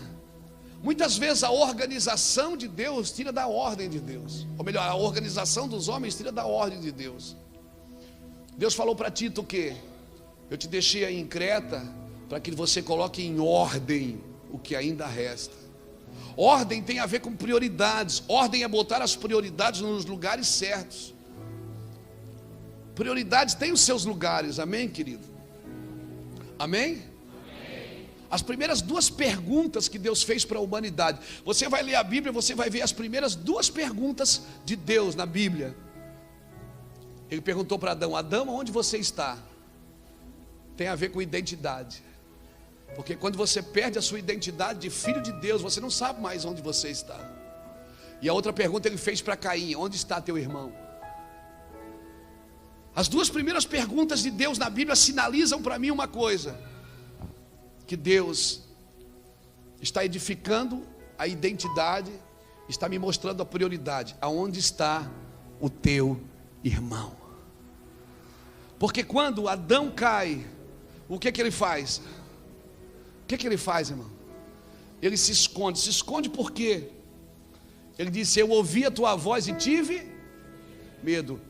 Muitas vezes a organização de Deus tira da ordem de Deus, ou melhor, a organização dos homens tira da ordem de Deus. Deus falou para Tito o quê? Eu te deixei aí em Creta para que você coloque em ordem o que ainda resta. Ordem tem a ver com prioridades. Ordem é botar as prioridades nos lugares certos. Prioridades têm os seus lugares, amém, querido? Amém? As primeiras 2 perguntas que Deus fez para a humanidade. Você vai ler a Bíblia, você vai ver as primeiras 2 perguntas de Deus na Bíblia. Ele perguntou para Adão: Adão, onde você está? Tem a ver com identidade. Porque quando você perde a sua identidade de filho de Deus, você não sabe mais onde você está. E a outra pergunta ele fez para Caim: onde está teu irmão? As 2 primeiras perguntas de Deus na Bíblia sinalizam para mim uma coisa: que Deus está edificando a identidade, está me mostrando a prioridade. Aonde está o teu irmão? Porque quando Adão cai, o que ele faz? O que ele faz, irmão? Ele se esconde. Se esconde por quê? Ele disse: eu ouvi a tua voz e tive medo.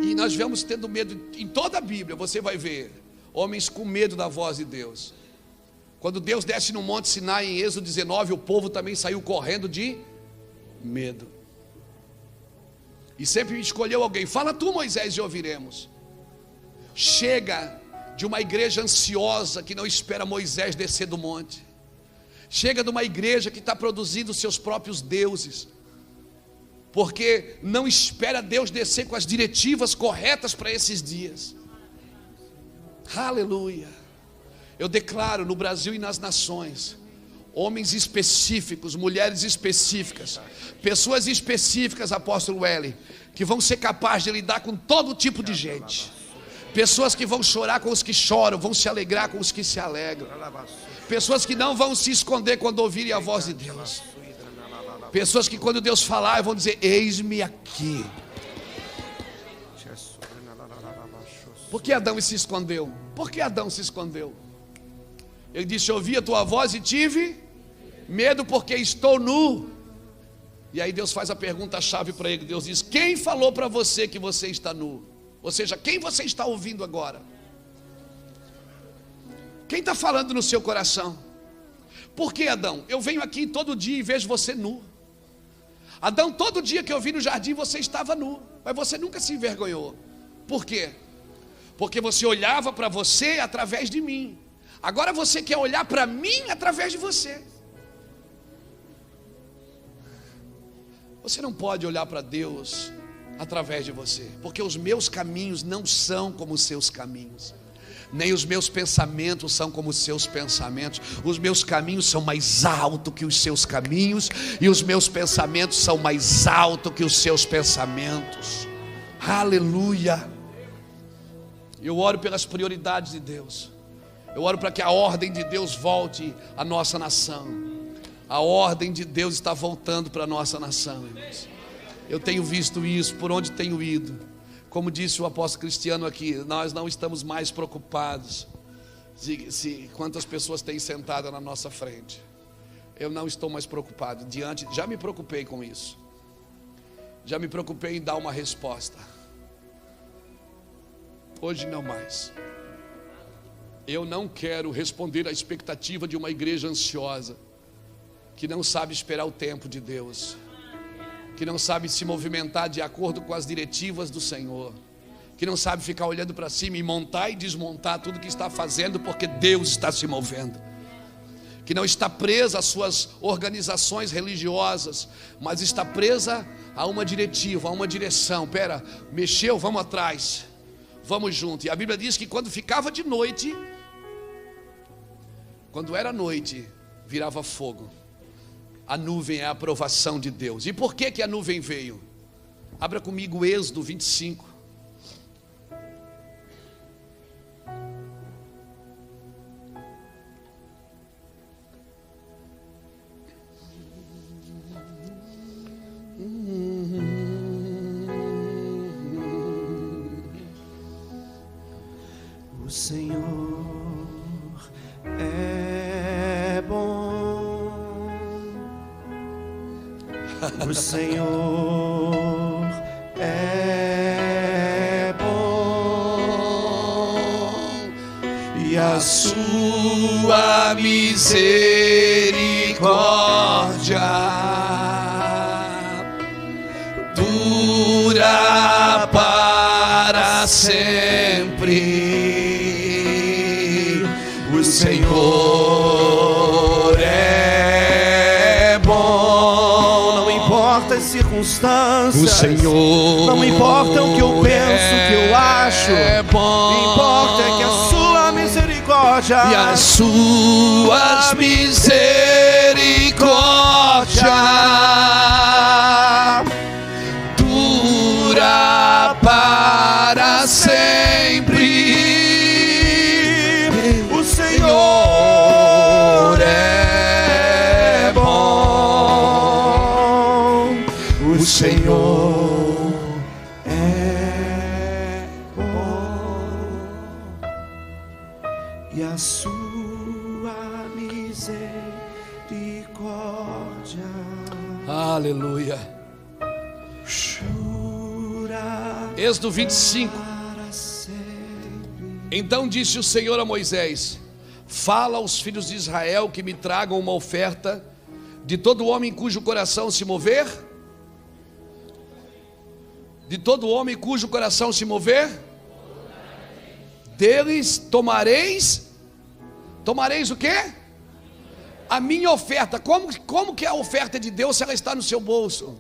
E nós vamos tendo medo. Em toda a Bíblia você vai ver homens com medo da voz de Deus. Quando Deus desce no Monte Sinai em Êxodo 19, o povo também saiu correndo de medo. E sempre escolheu alguém: fala tu, Moisés, e ouviremos. Chega de uma igreja ansiosa que não espera Moisés descer do monte. Chega de uma igreja que está produzindo seus próprios deuses, porque não espera Deus descer com as diretivas corretas para esses dias. Aleluia. Eu declaro no Brasil e nas nações, homens específicos, mulheres específicas, pessoas específicas, apóstolo L, que vão ser capazes de lidar com todo tipo de gente. Pessoas que vão chorar com os que choram, vão se alegrar com os que se alegram. Pessoas que não vão se esconder quando ouvirem a voz de Deus. Pessoas que quando Deus falar vão dizer: eis-me aqui. Por que Adão se escondeu? Por que Adão se escondeu? Ele disse: ouvi a tua voz e tive medo porque estou nu. E aí Deus faz a pergunta-chave para ele. Deus diz: quem falou para você que você está nu? Ou seja, quem você está ouvindo agora? Quem está falando no seu coração? Por que, Adão? Eu venho aqui todo dia e vejo você nu. Adão, todo dia que eu vim no jardim você estava nu, mas você nunca se envergonhou. Por quê? Porque você olhava para você através de mim. Agora você quer olhar para mim através de você. Você não pode olhar para Deus através de você, porque os meus caminhos não são como os seus caminhos, nem os meus pensamentos são como os seus pensamentos. Os meus caminhos são mais altos que os seus caminhos, e os meus pensamentos são mais altos que os seus pensamentos. Aleluia. Eu oro pelas prioridades de Deus. Eu oro para que a ordem de Deus volte à nossa nação. A ordem de Deus está voltando para a nossa nação, irmãos. Eu tenho visto isso por onde tenho ido. Como disse o apóstolo Cristiano aqui, nós não estamos mais preocupados se quantas pessoas têm sentada na nossa frente. Eu não estou mais preocupado. Já me preocupei com isso. Já me preocupei em dar uma resposta. Hoje não mais. Eu não quero responder à expectativa de uma igreja ansiosa, que não sabe esperar o tempo de Deus, que não sabe se movimentar de acordo com as diretivas do Senhor, que não sabe ficar olhando para cima e montar e desmontar tudo que está fazendo, porque Deus está se movendo, que não está presa às suas organizações religiosas, mas está presa a uma diretiva, a uma direção. Mexeu, vamos atrás, vamos junto. E a Bíblia diz que quando ficava de noite, quando era noite, virava fogo. A nuvem é a aprovação de Deus. E por que a nuvem veio? Abra comigo Êxodo 25. O Senhor é bom. O Senhor é bom, e a sua misericórdia dura para sempre. O Senhor é bom. Não importa as circunstâncias, o Senhor não importa o que eu penso, o que eu acho, bom. Importa é que a sua misericórdia e as suas misericórdias dura para sempre. O Senhor é bom. O Senhor é bom, e a sua misericórdia Aleluia. jura Êxodo 25. para sempre. Então disse o Senhor a Moisés: fala aos filhos de Israel que me tragam uma oferta de todo homem cujo coração se mover. De todo homem cujo coração se mover, deles tomareis o quê? A minha oferta. Como que é a oferta de Deus se ela está no seu bolso?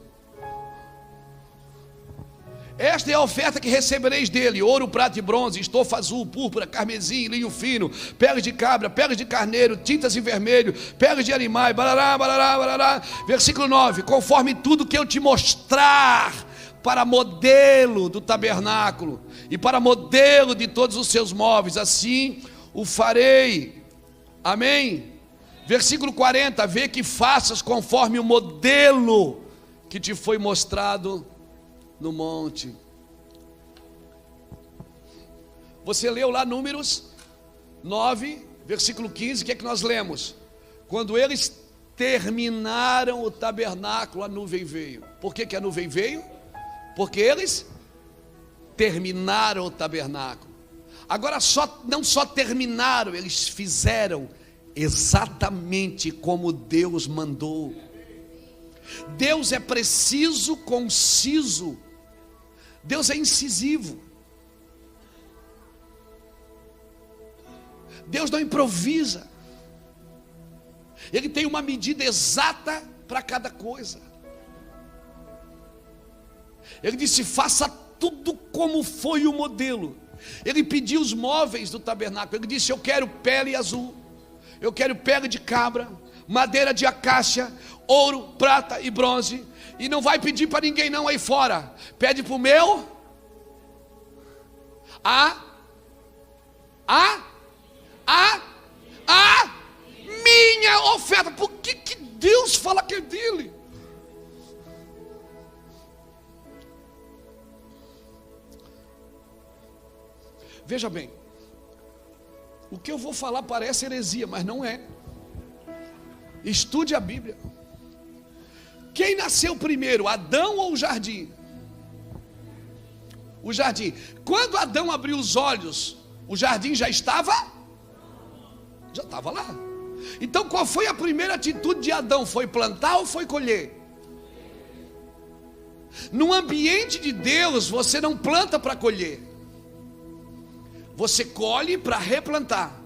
Esta é a oferta que recebereis dele: ouro, prata e bronze, estofa azul, púrpura, carmesim, linho fino, peles de cabra, peles de carneiro, tintas em vermelho, peles de animais, barará, barará, barará. Versículo 9: conforme tudo que eu te mostrar, para modelo do tabernáculo e para modelo de todos os seus móveis, assim o farei. Amém? Versículo 40: vê que faças conforme o modelo que te foi mostrado no monte. Você leu lá Números 9, versículo 15, o que é que nós lemos? Quando eles terminaram o tabernáculo, a nuvem veio. Por que a nuvem veio? Porque eles terminaram o tabernáculo. Agora não só terminaram, eles fizeram exatamente como Deus mandou. Deus é preciso, conciso. Deus é incisivo. Deus não improvisa. Ele tem uma medida exata para cada coisa. Ele disse: faça tudo como foi o modelo. Ele pediu os móveis do tabernáculo. Ele disse: eu quero pele azul, eu quero pele de cabra, madeira de acácia, ouro, prata e bronze. E não vai pedir para ninguém não aí fora. Pede para o meu minha oferta. Por que Deus fala que é dele? Veja bem, o que eu vou falar parece heresia, mas não é. Estude a Bíblia. Quem nasceu primeiro, Adão ou o jardim? O jardim. Quando Adão abriu os olhos, o jardim já estava? Já estava lá. Então qual foi a primeira atitude de Adão? Foi plantar ou foi colher? No ambiente de Deus, você não planta para colher. Você colhe para replantar.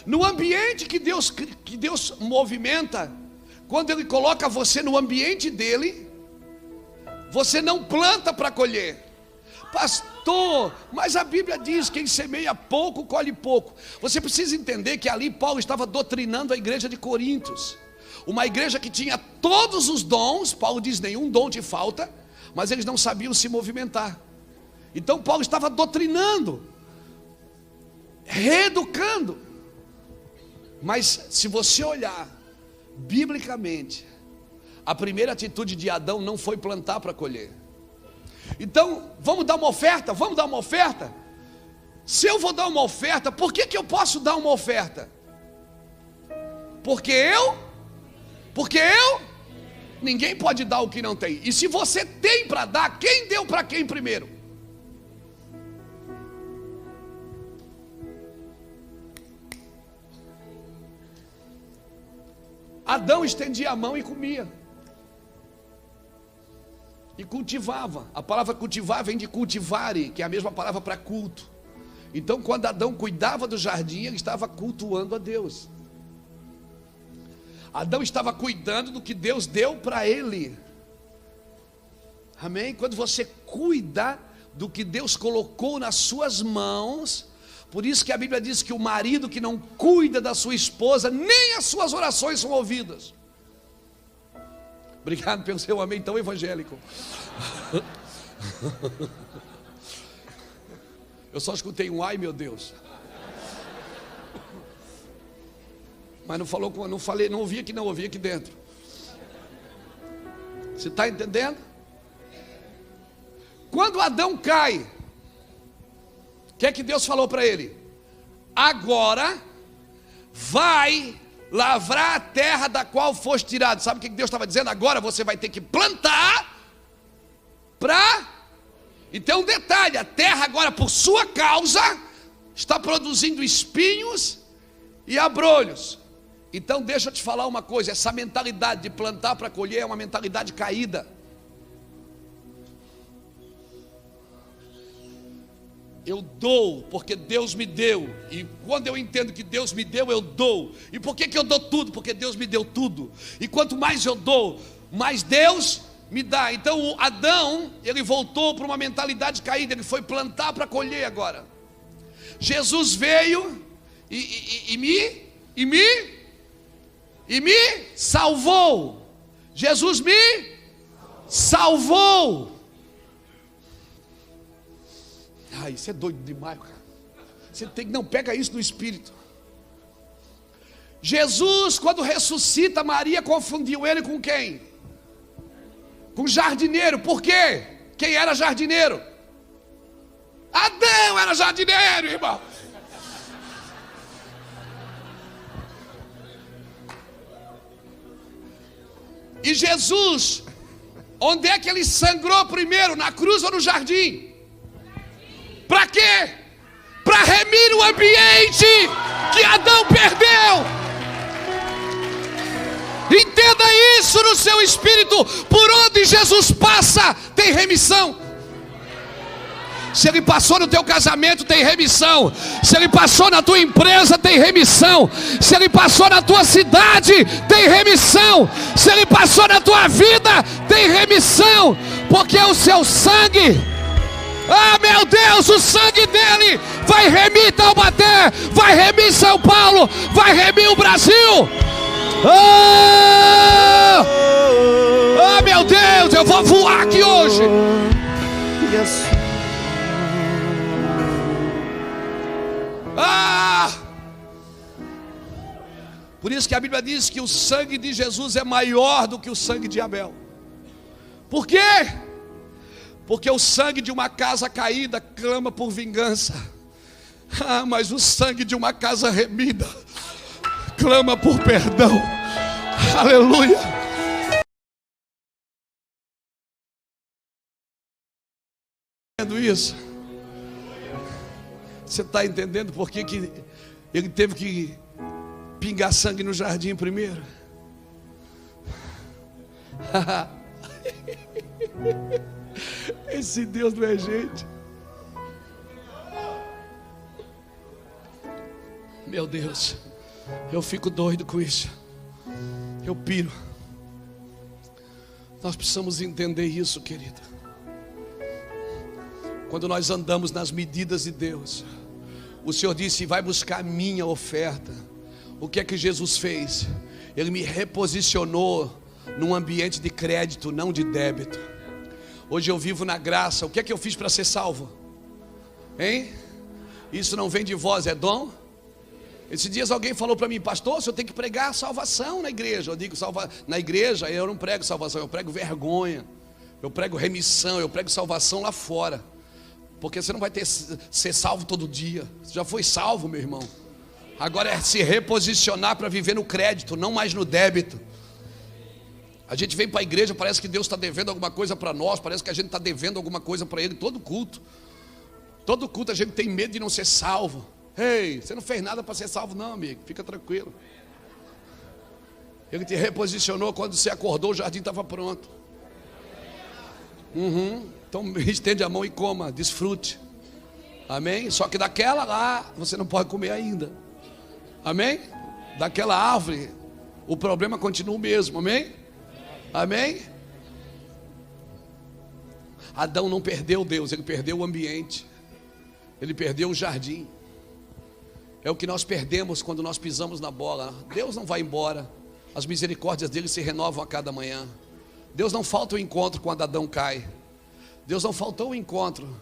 No ambiente que Deus movimenta, quando Ele coloca você no ambiente dEle, você não planta para colher. Pastor, mas a Bíblia diz: quem semeia pouco, colhe pouco. Você precisa entender que ali Paulo estava doutrinando a igreja de Coríntios. Uma igreja que tinha todos os dons. Paulo diz: nenhum dom te falta. Mas eles não sabiam se movimentar. Então Paulo estava doutrinando, reeducando. Mas se você olhar biblicamente, a primeira atitude de Adão não foi plantar para colher. Então, vamos dar uma oferta? Vamos dar uma oferta? Se eu vou dar uma oferta, por que eu posso dar uma oferta? Porque eu? Ninguém pode dar o que não tem. E se você tem para dar, quem deu para quem primeiro? Adão estendia a mão e comia. E cultivava. A palavra cultivar vem de cultivare, que é a mesma palavra para culto. Então quando Adão cuidava do jardim, ele estava cultuando a Deus. Adão estava cuidando do que Deus deu para ele. Amém? Quando você cuida do que Deus colocou nas suas mãos. Por isso que a Bíblia diz que o marido que não cuida da sua esposa, nem as suas orações são ouvidas. Obrigado pelo seu amém tão evangélico. Eu só escutei um ai, meu Deus. Mas não falou, não falei, não ouvi aqui, não ouvi aqui dentro. Você está entendendo? Quando Adão cai, o que é que Deus falou para ele? Agora vai lavrar a terra da qual foste tirado. Sabe o que Deus estava dizendo? Agora você vai ter que plantar para... Então um detalhe, a terra agora por sua causa está produzindo espinhos e abrolhos. Então deixa eu te falar uma coisa, essa mentalidade de plantar para colher é uma mentalidade caída. Eu dou porque Deus me deu. E quando eu entendo que Deus me deu, eu dou. E por que eu dou tudo? Porque Deus me deu tudo. E quanto mais eu dou, mais Deus me dá. Então o Adão, ele voltou para uma mentalidade caída. Ele foi plantar para colher agora. Jesus veio e me salvou. Jesus me salvou. Isso é doido demais, cara. Você tem que, não, pega isso no espírito. Jesus, quando ressuscita, Maria confundiu ele com quem? Com jardineiro. Por quê? Quem era jardineiro? Adão era jardineiro, irmão. E Jesus, onde é que ele sangrou primeiro? Na cruz ou no jardim? Para quê? Para remir o ambiente que Adão perdeu. Entenda isso no seu espírito. Por onde Jesus passa, tem remissão. Se ele passou no teu casamento, tem remissão. Se ele passou na tua empresa, tem remissão. Se ele passou na tua cidade, tem remissão. Se ele passou na tua vida, tem remissão. Porque o seu sangue, ah, meu Deus, o sangue dele vai remir Taubaté, vai remir São Paulo, vai remir o Brasil. Ah, meu Deus, eu vou voar aqui hoje. Por isso que a Bíblia diz que o sangue de Jesus é maior do que o sangue de Abel. Por quê? Porque o sangue de uma casa caída clama por vingança. Mas o sangue de uma casa remida clama por perdão. Aleluia. Isso. Você está entendendo por que ele teve que pingar sangue no jardim primeiro? Esse Deus não é gente. Meu Deus, eu fico doido com isso. Eu piro. Nós precisamos entender isso, querido. Quando nós andamos nas medidas de Deus, o Senhor disse: vai buscar a minha oferta. O que é que Jesus fez? Ele me reposicionou num ambiente de crédito, não de débito. Hoje eu vivo na graça. O que é que eu fiz para ser salvo? Hein? Isso não vem de vós, é dom? Esses dias alguém falou para mim: pastor, o senhor tem que pregar salvação na igreja. Eu digo, na igreja eu não prego salvação, eu prego vergonha. Eu prego remissão, eu prego salvação lá fora. Porque você não vai ser salvo todo dia. Você já foi salvo, meu irmão. Agora é se reposicionar para viver no crédito, não mais no débito. A gente vem para a igreja, parece que Deus está devendo alguma coisa para nós. Parece que a gente está devendo alguma coisa para Ele. Todo culto a gente tem medo de não ser salvo. Ei, você não fez nada para ser salvo não, amigo. Fica tranquilo. Ele te reposicionou. Quando você acordou, o jardim estava pronto. Então estende a mão e coma, desfrute. Amém? Só que daquela lá você não pode comer ainda. Amém? Daquela árvore o problema continua o mesmo. Amém? Amém? Adão não perdeu Deus, ele perdeu o ambiente. Ele perdeu o jardim. É o que nós perdemos quando nós pisamos na bola. Deus não vai embora. As misericórdias dele se renovam a cada manhã. Deus não falta o encontro quando Adão cai. Deus não faltou o encontro.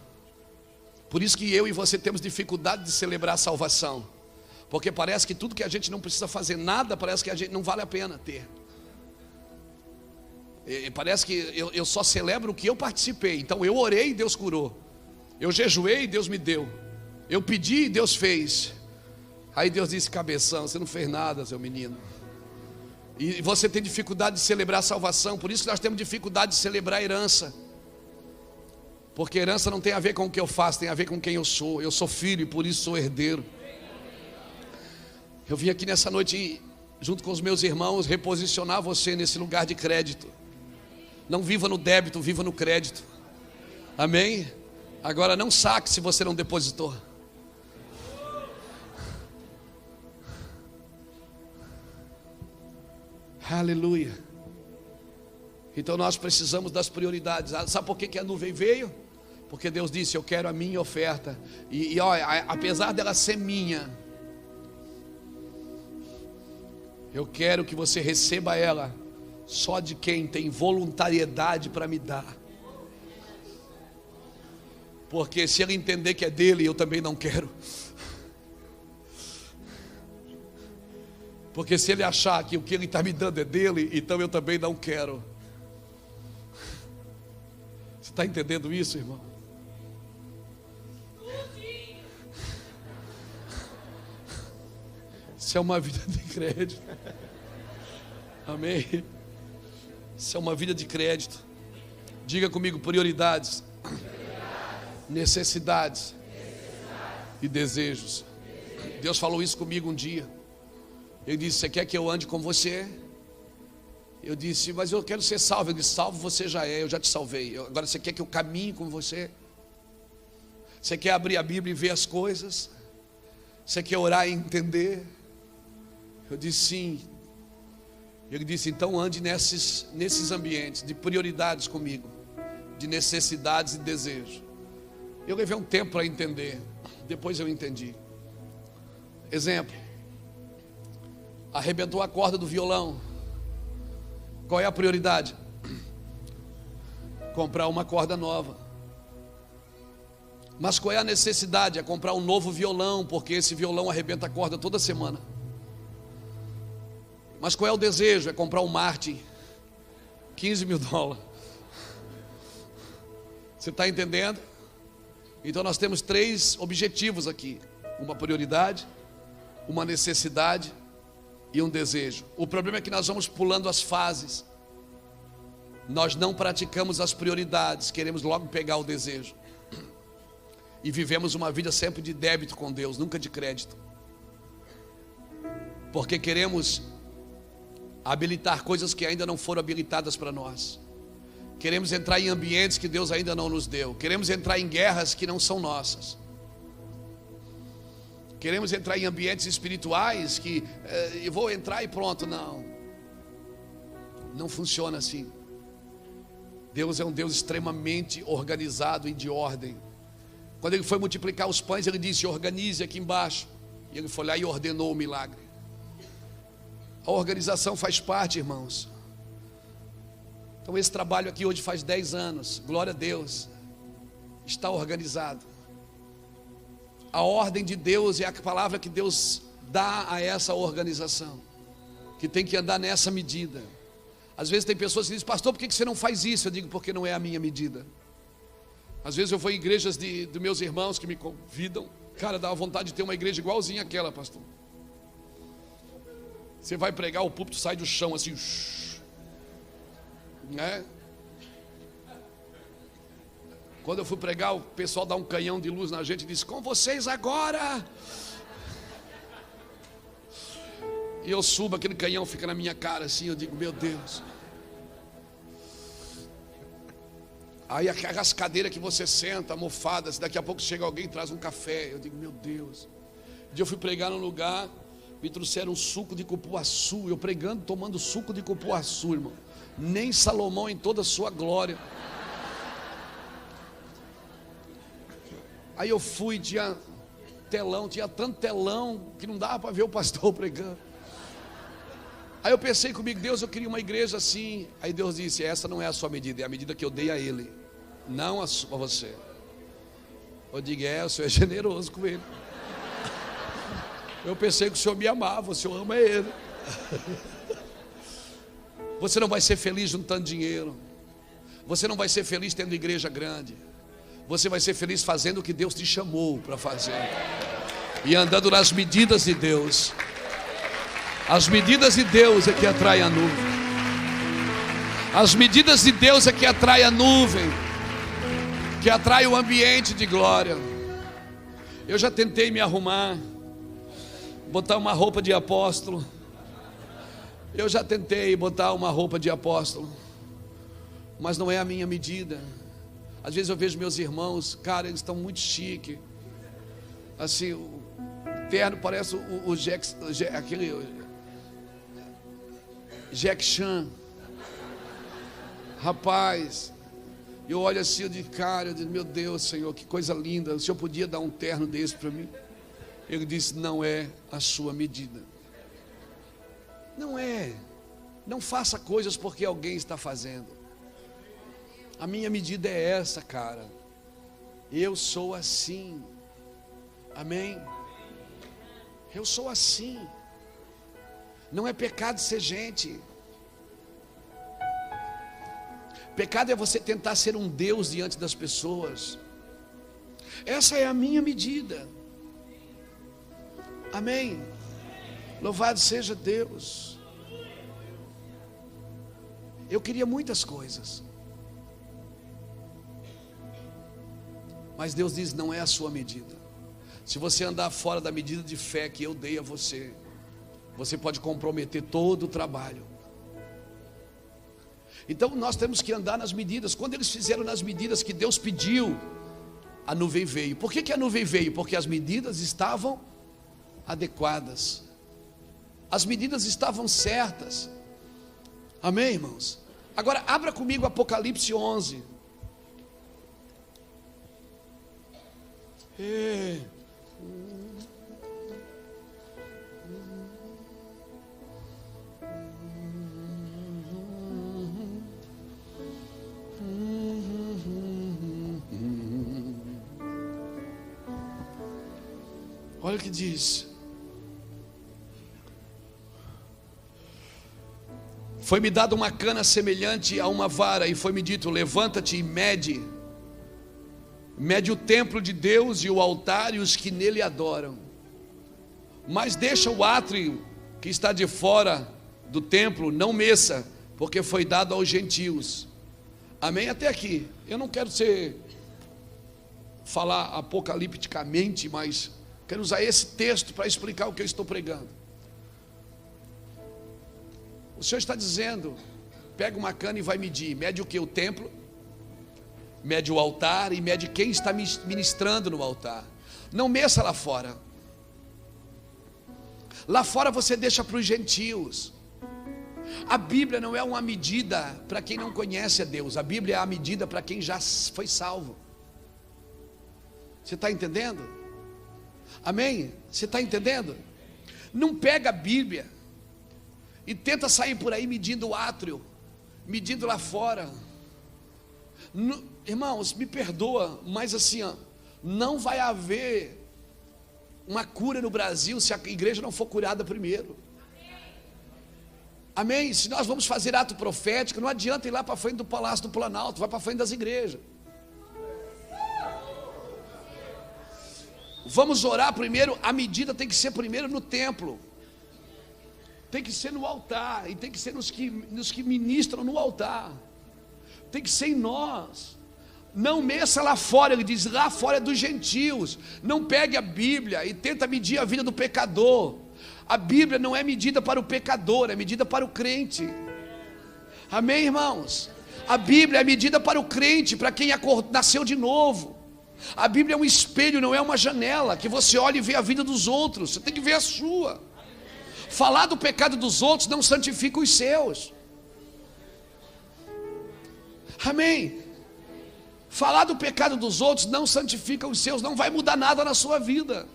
Por isso que eu e você temos dificuldade de celebrar a salvação. Porque parece que tudo que a gente não precisa fazer nada, parece que a gente não vale a pena ter. E parece que eu só celebro o que eu participei. Então eu orei e Deus curou. Eu jejuei e Deus me deu. Eu pedi e Deus fez. Aí Deus disse: cabeção, você não fez nada, seu menino. E você tem dificuldade de celebrar a salvação. Por isso que nós temos dificuldade de celebrar a herança. Porque herança não tem a ver com o que eu faço, tem a ver com quem eu sou. Eu sou filho e por isso sou herdeiro. Eu vim aqui nessa noite, junto com os meus irmãos, reposicionar você nesse lugar de crédito. Não viva no débito, viva no crédito. Amém? Agora não saque se você não depositou. Aleluia. Então nós precisamos das prioridades. Sabe por que a nuvem veio? Porque Deus disse: eu quero a minha oferta. E olha, apesar dela ser minha, eu quero que você receba ela só de quem tem voluntariedade para me dar. Porque se ele entender que é dele, eu também não quero. Porque se ele achar que o que ele está me dando é dele, então eu também não quero. Você está entendendo isso, irmão? Isso é uma vida de crédito. Amém? Isso é uma vida de crédito. Diga comigo: prioridades, necessidades e desejos. Deus falou isso comigo um dia. Ele disse: você quer que eu ande com você? Eu disse: mas eu quero ser salvo. Ele disse: salvo você já é, eu já te salvei. Agora você quer que eu caminhe com você? Você quer abrir a Bíblia e ver as coisas? Você quer orar e entender? Eu disse sim. Ele disse, então ande nesses ambientes de prioridades comigo, de necessidades e desejos. Eu levei um tempo para entender, depois eu entendi. Exemplo, arrebentou a corda do violão. Qual é a prioridade? Comprar uma corda nova. Mas qual é a necessidade? É comprar um novo violão, porque esse violão arrebenta a corda toda semana. Mas qual é o desejo? É comprar um Martin, $15 mil. Você está entendendo? Então nós temos 3 objetivos aqui: uma prioridade, uma necessidade e um desejo. O problema é que nós vamos pulando as fases. Nós não praticamos as prioridades, queremos logo pegar o desejo. E vivemos uma vida sempre de débito com Deus, nunca de crédito. Porque queremos habilitar coisas que ainda não foram habilitadas para nós. Queremos entrar em ambientes que Deus ainda não nos deu. Queremos entrar em guerras que não são nossas. Queremos entrar em ambientes espirituais que eu vou entrar e pronto. Não funciona assim. Deus é um Deus extremamente organizado e de ordem. Quando Ele foi multiplicar os pães, Ele disse, organize aqui embaixo. E Ele foi lá e ordenou o milagre. A organização faz parte, irmãos. Então esse trabalho aqui hoje faz 10 anos, glória a Deus, está organizado. A ordem de Deus é a palavra que Deus dá a essa organização, que tem que andar nessa medida. Às vezes tem pessoas que dizem, pastor, por que você não faz isso? Eu digo, porque não é a minha medida. Às vezes eu vou em igrejas dos meus irmãos que me convidam, cara, dá vontade de ter uma igreja igualzinha àquela, pastor. Você vai pregar, o púlpito sai do chão assim, né? Quando eu fui pregar, o pessoal dá um canhão de luz na gente e diz, com vocês agora. E eu subo, aquele canhão fica na minha cara assim, eu digo, meu Deus. Aí aquelas cadeiras que você senta, almofadas, daqui a pouco chega alguém e traz um café, eu digo, meu Deus. Um dia eu fui pregar num lugar, me trouxeram um suco de cupuaçu, eu pregando, tomando suco de cupuaçu, irmão. Nem Salomão em toda a sua glória. Aí eu fui, tinha telão, tinha tanto telão que não dava para ver o pastor pregando. Aí eu pensei comigo, Deus, eu queria uma igreja assim. Aí Deus disse, essa não é a sua medida, é a medida que eu dei a ele, não a você. Eu digo, o Senhor é generoso com ele. Eu pensei que o Senhor me amava, o Senhor ama ele. Você não vai ser feliz juntando dinheiro. Você não vai ser feliz tendo igreja grande. Você vai ser feliz fazendo o que Deus te chamou para fazer. E andando nas medidas de Deus. As medidas de Deus é que atrai a nuvem. As medidas de Deus é que atrai a nuvem, que atrai o ambiente de glória. Eu já tentei me arrumar, botar uma roupa de apóstolo. Eu já tentei botar uma roupa de apóstolo, mas não é a minha medida. Às vezes eu vejo meus irmãos, cara, eles estão muito chique. Assim, o terno parece aquele Jack Chan. Rapaz, eu olho assim, eu digo, cara, eu digo, meu Deus, Senhor, que coisa linda. O Senhor podia dar um terno desse para mim? Ele disse, não é a sua medida. Não é. Não faça coisas porque alguém está fazendo. A minha medida é essa, cara. Eu sou assim. Amém? Eu sou assim. Não é pecado ser gente. Pecado é você tentar ser um Deus diante das pessoas. Essa é a minha medida. Amém? Louvado seja Deus. Eu queria muitas coisas, mas Deus diz, não é a sua medida. Se você andar fora da medida de fé que eu dei a você, você pode comprometer todo o trabalho. Então nós temos que andar nas medidas. Quando eles fizeram nas medidas que Deus pediu, a nuvem veio. Por que a nuvem veio? Porque as medidas estavam adequadas. As medidas estavam certas. Amém, irmãos? Agora abra comigo Apocalipse 11. Olha o que diz. Foi-me dada uma cana semelhante a uma vara, e foi-me dito: levanta-te e mede o templo de Deus e o altar e os que nele adoram. Mas deixa o átrio que está de fora do templo, não meça, porque foi dado aos gentios. Amém? Até aqui. Eu não quero falar apocalipticamente, mas quero usar esse texto para explicar o que eu estou pregando. O Senhor está dizendo: pega uma cana e vai medir. Mede o que? O templo, mede o altar e mede quem está ministrando no altar. Não meça lá fora. Lá fora você deixa para os gentios. A Bíblia não é uma medida para quem não conhece a Deus. A Bíblia é a medida para quem já foi salvo. Você está entendendo? Amém? Você está entendendo? Não pega a Bíblia e tenta sair por aí medindo o átrio, medindo lá fora. Irmãos, me perdoa, mas assim, não vai haver uma cura no Brasil se a igreja não for curada primeiro. Amém? Se nós vamos fazer ato profético, não adianta ir lá para frente do Palácio do Planalto, vai para frente das igrejas. Vamos orar primeiro, a medida tem que ser primeiro no templo. Tem que ser no altar, e tem que ser nos que ministram no altar. Tem que ser em nós. Não meça lá fora, ele diz, lá fora é dos gentios. Não pegue a Bíblia e tenta medir a vida do pecador. A Bíblia não é medida para o pecador, é medida para o crente. Amém, irmãos? A Bíblia é medida para o crente, para quem nasceu de novo. A Bíblia é um espelho, não é uma janela que você olha e vê a vida dos outros. Você tem que ver a sua. Falar do pecado dos outros não santifica os seus. Amém? Falar do pecado dos outros não santifica os seus, não vai mudar nada na sua vida.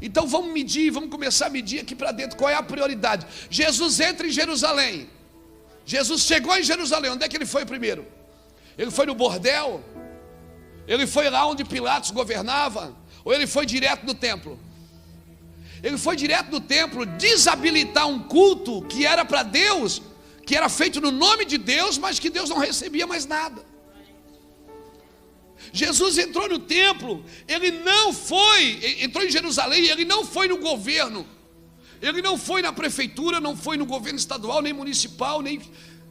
Então vamos medir, vamos começar a medir aqui para dentro. Qual é a prioridade? Jesus entra em Jerusalém. Jesus chegou em Jerusalém. Onde é que ele foi primeiro? Ele foi no bordel? Ele foi lá onde Pilatos governava? Ou ele foi direto no templo? Ele foi direto no templo desabilitar um culto que era para Deus, que era feito no nome de Deus, mas que Deus não recebia mais nada. Jesus entrou no templo, entrou em Jerusalém, ele não foi no governo, ele não foi na prefeitura, não foi no governo estadual, nem municipal, nem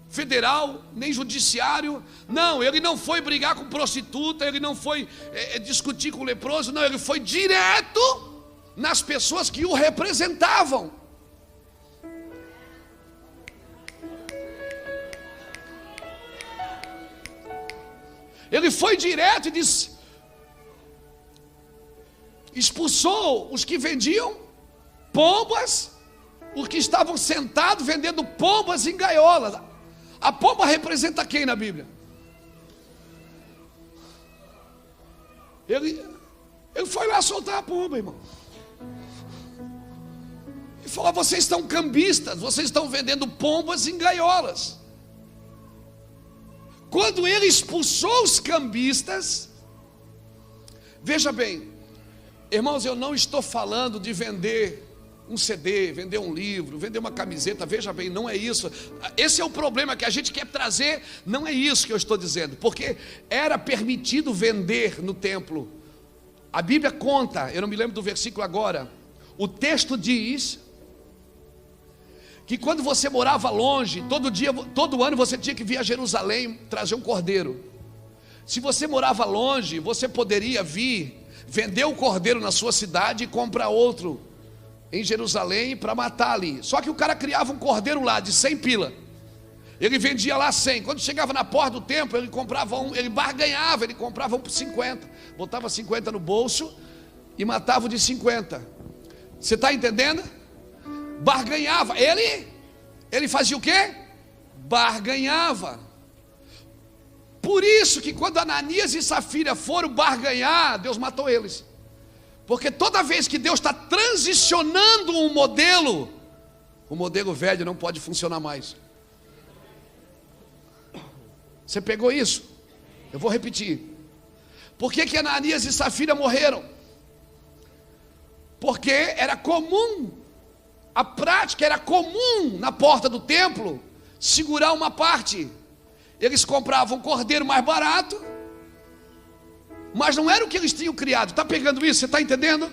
federal, nem judiciário. Não, ele não foi brigar com prostituta, ele não foi discutir com leproso, não, ele foi direto nas pessoas que o representavam. Ele foi direto e expulsou os que vendiam pombas, os que estavam sentados vendendo pombas em gaiolas. A pomba representa quem na Bíblia? Ele foi lá soltar a pomba, irmão. Ele falou: vocês estão cambistas, vocês estão vendendo pombas em gaiolas. Quando ele expulsou os cambistas, veja bem, irmãos, eu não estou falando de vender um CD, vender um livro, vender uma camiseta, veja bem, não é isso. Esse é o problema que a gente quer trazer, não é isso que eu estou dizendo, porque era permitido vender no templo. A Bíblia conta, eu não me lembro do versículo agora, o texto diz que quando você morava longe, todo ano você tinha que vir a Jerusalém trazer um cordeiro. Se você morava longe, você poderia vir, vender o cordeiro na sua cidade e comprar outro em Jerusalém para matar ali. Só que o cara criava um cordeiro lá de 100 pila. Ele vendia lá 100. Quando chegava na porta do templo, ele comprava um, ele barganhava, ele comprava um por 50. Botava 50 no bolso e matava o de 50. Você está entendendo? Barganhava. Ele fazia o quê? Barganhava. Por isso que quando Ananias e Safira foram barganhar, Deus matou eles. Porque toda vez que Deus está transicionando um modelo, o modelo velho não pode funcionar mais. Você pegou isso? Eu vou repetir. Por que Ananias e Safira morreram? Porque era comum, a prática era comum na porta do templo segurar uma parte. Eles compravam um cordeiro mais barato, mas não era o que eles tinham criado. Está pegando isso? Você está entendendo?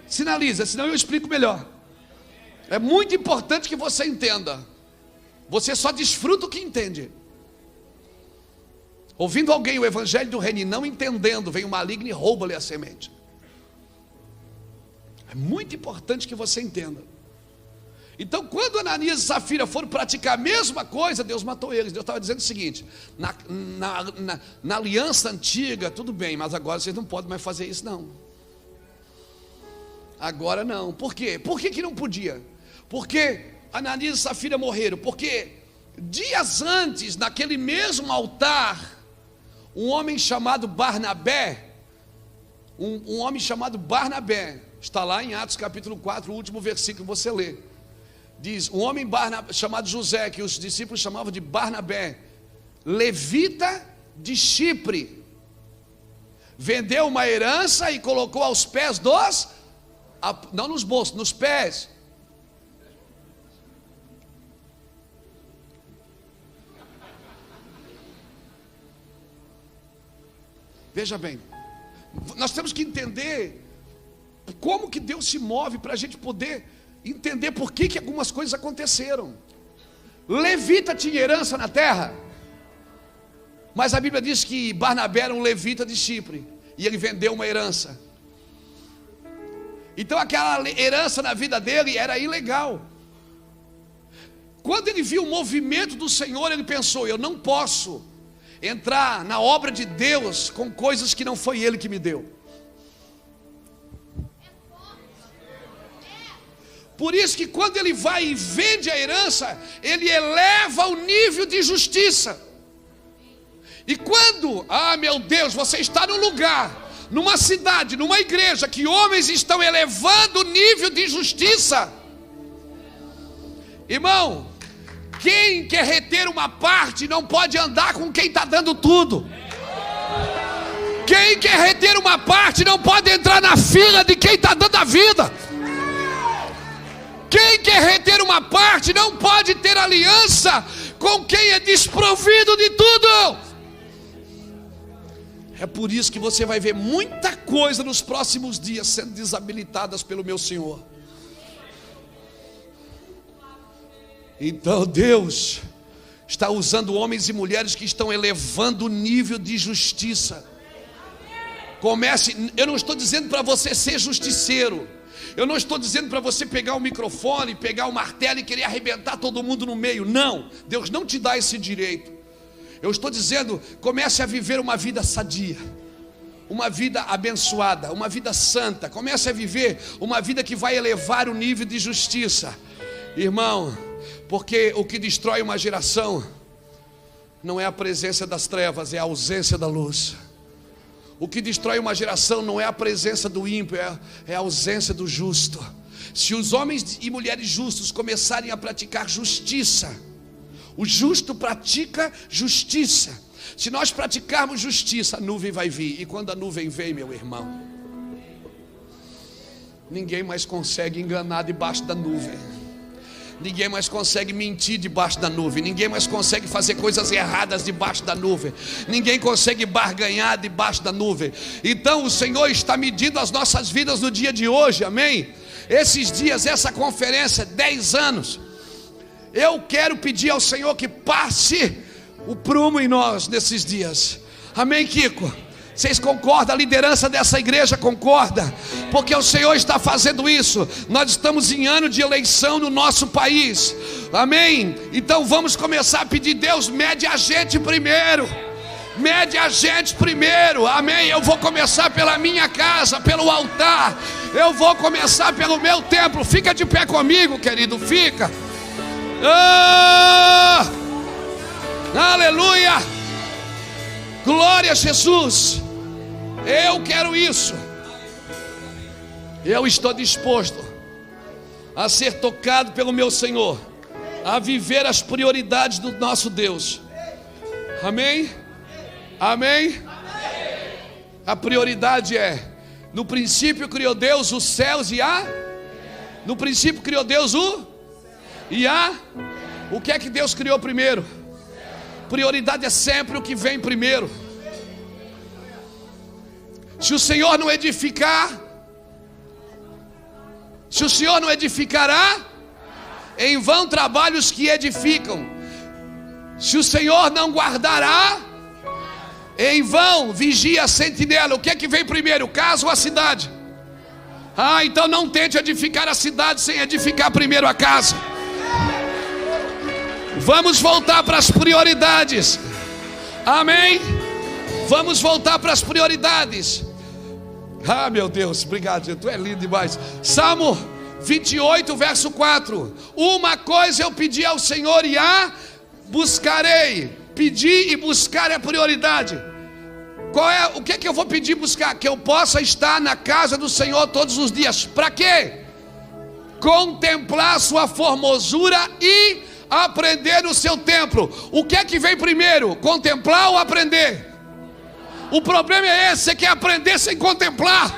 Sinaliza, senão eu explico melhor. É muito importante que você entenda. Você só desfruta o que entende. Ouvindo alguém o evangelho do reino e não entendendo, vem o maligno e rouba-lhe a semente. É muito importante que você entenda. Então, quando Ananias e Safira foram praticar a mesma coisa, Deus matou eles. Deus estava dizendo o seguinte: na aliança antiga, tudo bem, mas agora vocês não podem mais fazer isso, não. Agora não. Por quê? Por que não podia? Porque Ananias e Safira morreram. Porque dias antes, naquele mesmo altar, um homem chamado Barnabé, um homem chamado Barnabé, está lá em Atos capítulo 4, o último versículo que você lê. Diz, um homem chamado José, que os discípulos chamavam de Barnabé, levita de Chipre, vendeu uma herança e colocou aos pés dos, não nos bolsos, nos pés. Veja bem, nós temos que entender como que Deus se move para a gente poder entender por que algumas coisas aconteceram. Levita tinha herança na terra, mas a Bíblia diz que Barnabé era um levita de Chipre, e ele vendeu uma herança. Então aquela herança na vida dele era ilegal. Quando ele viu o movimento do Senhor, ele pensou: eu não posso entrar na obra de Deus com coisas que não foi Ele que me deu. Por isso que quando ele vai e vende a herança, ele eleva o nível de justiça. E quando, meu Deus, você está num lugar, numa cidade, numa igreja, que homens estão elevando o nível de justiça, irmão, quem quer reter uma parte não pode andar com quem está dando tudo. Quem quer reter uma parte não pode entrar na fila de quem está dando a vida. Quem quer reter uma parte não pode ter aliança com quem é desprovido de tudo. É por isso que você vai ver muita coisa nos próximos dias sendo desabilitadas pelo meu Senhor. Então Deus está usando homens e mulheres que estão elevando o nível de justiça. Comece, eu não estou dizendo para você ser justiceiro. Eu não estou dizendo para você pegar o microfone, pegar o martelo e querer arrebentar todo mundo no meio. Não, Deus não te dá esse direito. Eu estou dizendo, comece a viver uma vida sadia, uma vida abençoada, uma vida santa. Comece a viver uma vida que vai elevar o nível de justiça. Irmão, porque o que destrói uma geração não é a presença das trevas, é a ausência da luz. O que destrói uma geração não é a presença do ímpio, é a ausência do justo. Se os homens e mulheres justos começarem a praticar justiça, o justo pratica justiça. Se nós praticarmos justiça, a nuvem vai vir. E quando a nuvem vem, meu irmão, ninguém mais consegue enganar debaixo da nuvem. Ninguém mais consegue mentir debaixo da nuvem. Ninguém mais consegue fazer coisas erradas debaixo da nuvem. Ninguém consegue barganhar debaixo da nuvem. Então o Senhor está medindo as nossas vidas no dia de hoje, amém? Esses dias, essa conferência, 10 anos. Eu quero pedir ao Senhor que passe o prumo em nós nesses dias. Amém, Kiko? Vocês concordam? A liderança dessa igreja concorda? Porque o Senhor está fazendo isso. Nós estamos em ano de eleição no nosso país. Amém? Então vamos começar a pedir: Deus, mede a gente primeiro. Mede a gente primeiro. Amém? Eu vou começar pela minha casa, pelo altar. Eu vou começar pelo meu templo. Fica de pé comigo, querido. Fica. Aleluia. Glória a Jesus. Eu quero isso. Eu estou disposto a ser tocado pelo meu Senhor, a viver as prioridades do nosso Deus. Amém? Amém? A prioridade é: no princípio criou Deus os céus e a... No princípio criou Deus o... E a... O que é que Deus criou primeiro? Prioridade é sempre o que vem primeiro. Se o Senhor não edificar, se o Senhor não edificará, em vão trabalham os que edificam. Se o Senhor não guardará, em vão vigia a sentinela. O que é que vem primeiro, casa ou a cidade? Então não tente edificar a cidade sem edificar primeiro a casa. Vamos voltar para as prioridades. Amém? Vamos voltar para as prioridades. Meu Deus, obrigado, tu é lindo demais. Salmo 28, verso 4. Uma coisa eu pedi ao Senhor e a buscarei. Pedir e buscar é prioridade. O que é que eu vou pedir e buscar? Que eu possa estar na casa do Senhor todos os dias. Para quê? Contemplar sua formosura e aprender no seu templo. O que é que vem primeiro? Contemplar ou aprender? O problema é esse: você quer aprender sem contemplar.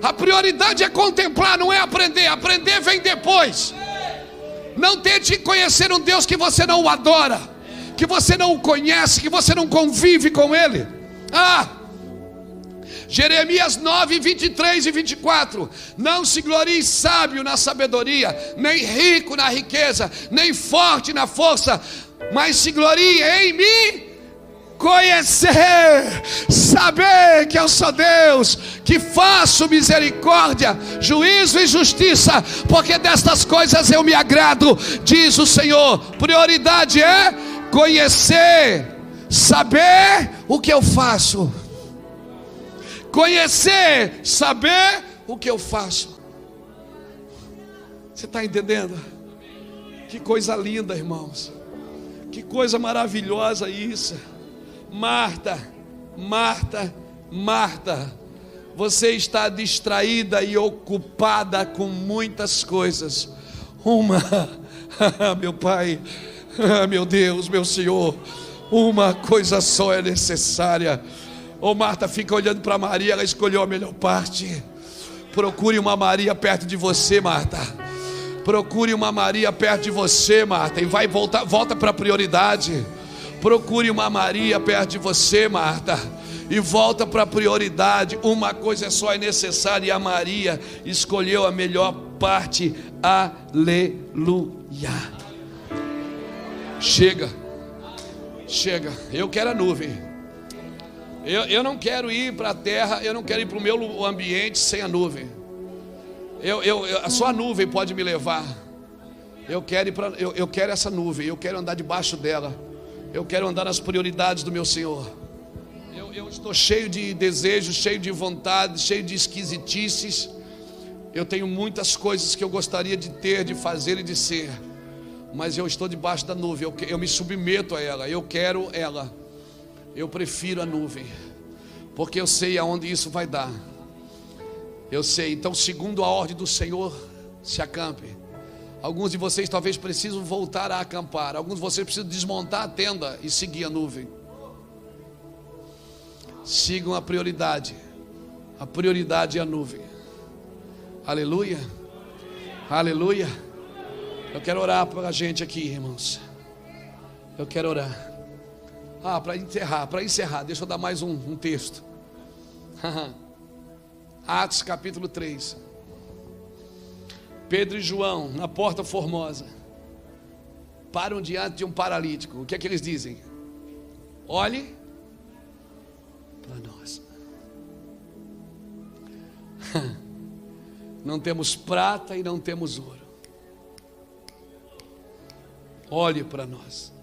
A prioridade é contemplar, não é aprender. Aprender vem depois. Não tente conhecer um Deus que você não o adora, que você não o conhece, que você não convive com Ele. Jeremias 9, 23 e 24. Não se glorie sábio na sabedoria, nem rico na riqueza, nem forte na força, mas se glorie em me conhecer, saber que eu sou Deus, que faço misericórdia, juízo e justiça, porque destas coisas eu me agrado, diz o Senhor. Prioridade é conhecer, saber o que eu faço. Conhecer, saber o que eu faço. Você está entendendo? Que coisa linda, irmãos. Que coisa maravilhosa isso. Marta, Marta, Marta, você está distraída e ocupada com muitas coisas. Meu Pai, meu Deus, meu Senhor, uma coisa só é necessária. Marta, fica olhando para Maria, ela escolheu a melhor parte. Procure uma Maria perto de você, Marta. Procure uma Maria perto de você, Marta, e volta para a prioridade. Procure uma Maria perto de você, Marta, e volta para a prioridade. Uma coisa só é necessária, e a Maria escolheu a melhor parte. Aleluia. Chega. Eu quero a nuvem. Eu não quero ir para a terra, eu não quero ir para o meu ambiente sem a nuvem. Só a nuvem pode me levar. Eu quero essa nuvem, eu quero andar debaixo dela. Eu quero andar nas prioridades do meu Senhor. Eu estou cheio de desejos, cheio de vontade, cheio de esquisitices. Eu tenho muitas coisas que eu gostaria de ter, de fazer e de ser, mas eu estou debaixo da nuvem. Eu me submeto a ela, eu quero ela. Eu prefiro a nuvem, porque eu sei aonde isso vai dar. Eu sei. Então, segundo a ordem do Senhor, se acampe. Alguns de vocês talvez precisam voltar a acampar. Alguns de vocês precisam desmontar a tenda e seguir a nuvem. Sigam a prioridade. A prioridade é a nuvem. Aleluia. Aleluia. Eu quero orar para a gente aqui, irmãos. Eu quero orar. Para encerrar, deixa eu dar mais um texto. Atos capítulo 3. Pedro e João, na porta formosa, param diante de um paralítico. O que é que eles dizem? Olhe nós. Não temos prata e não temos ouro. Olhe para nós.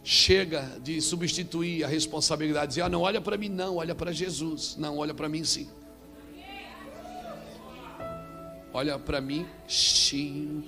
Chega de substituir a responsabilidade, dizer, não olha para mim não, olha para Jesus. Não, olha para mim sim. Olha para mim sim.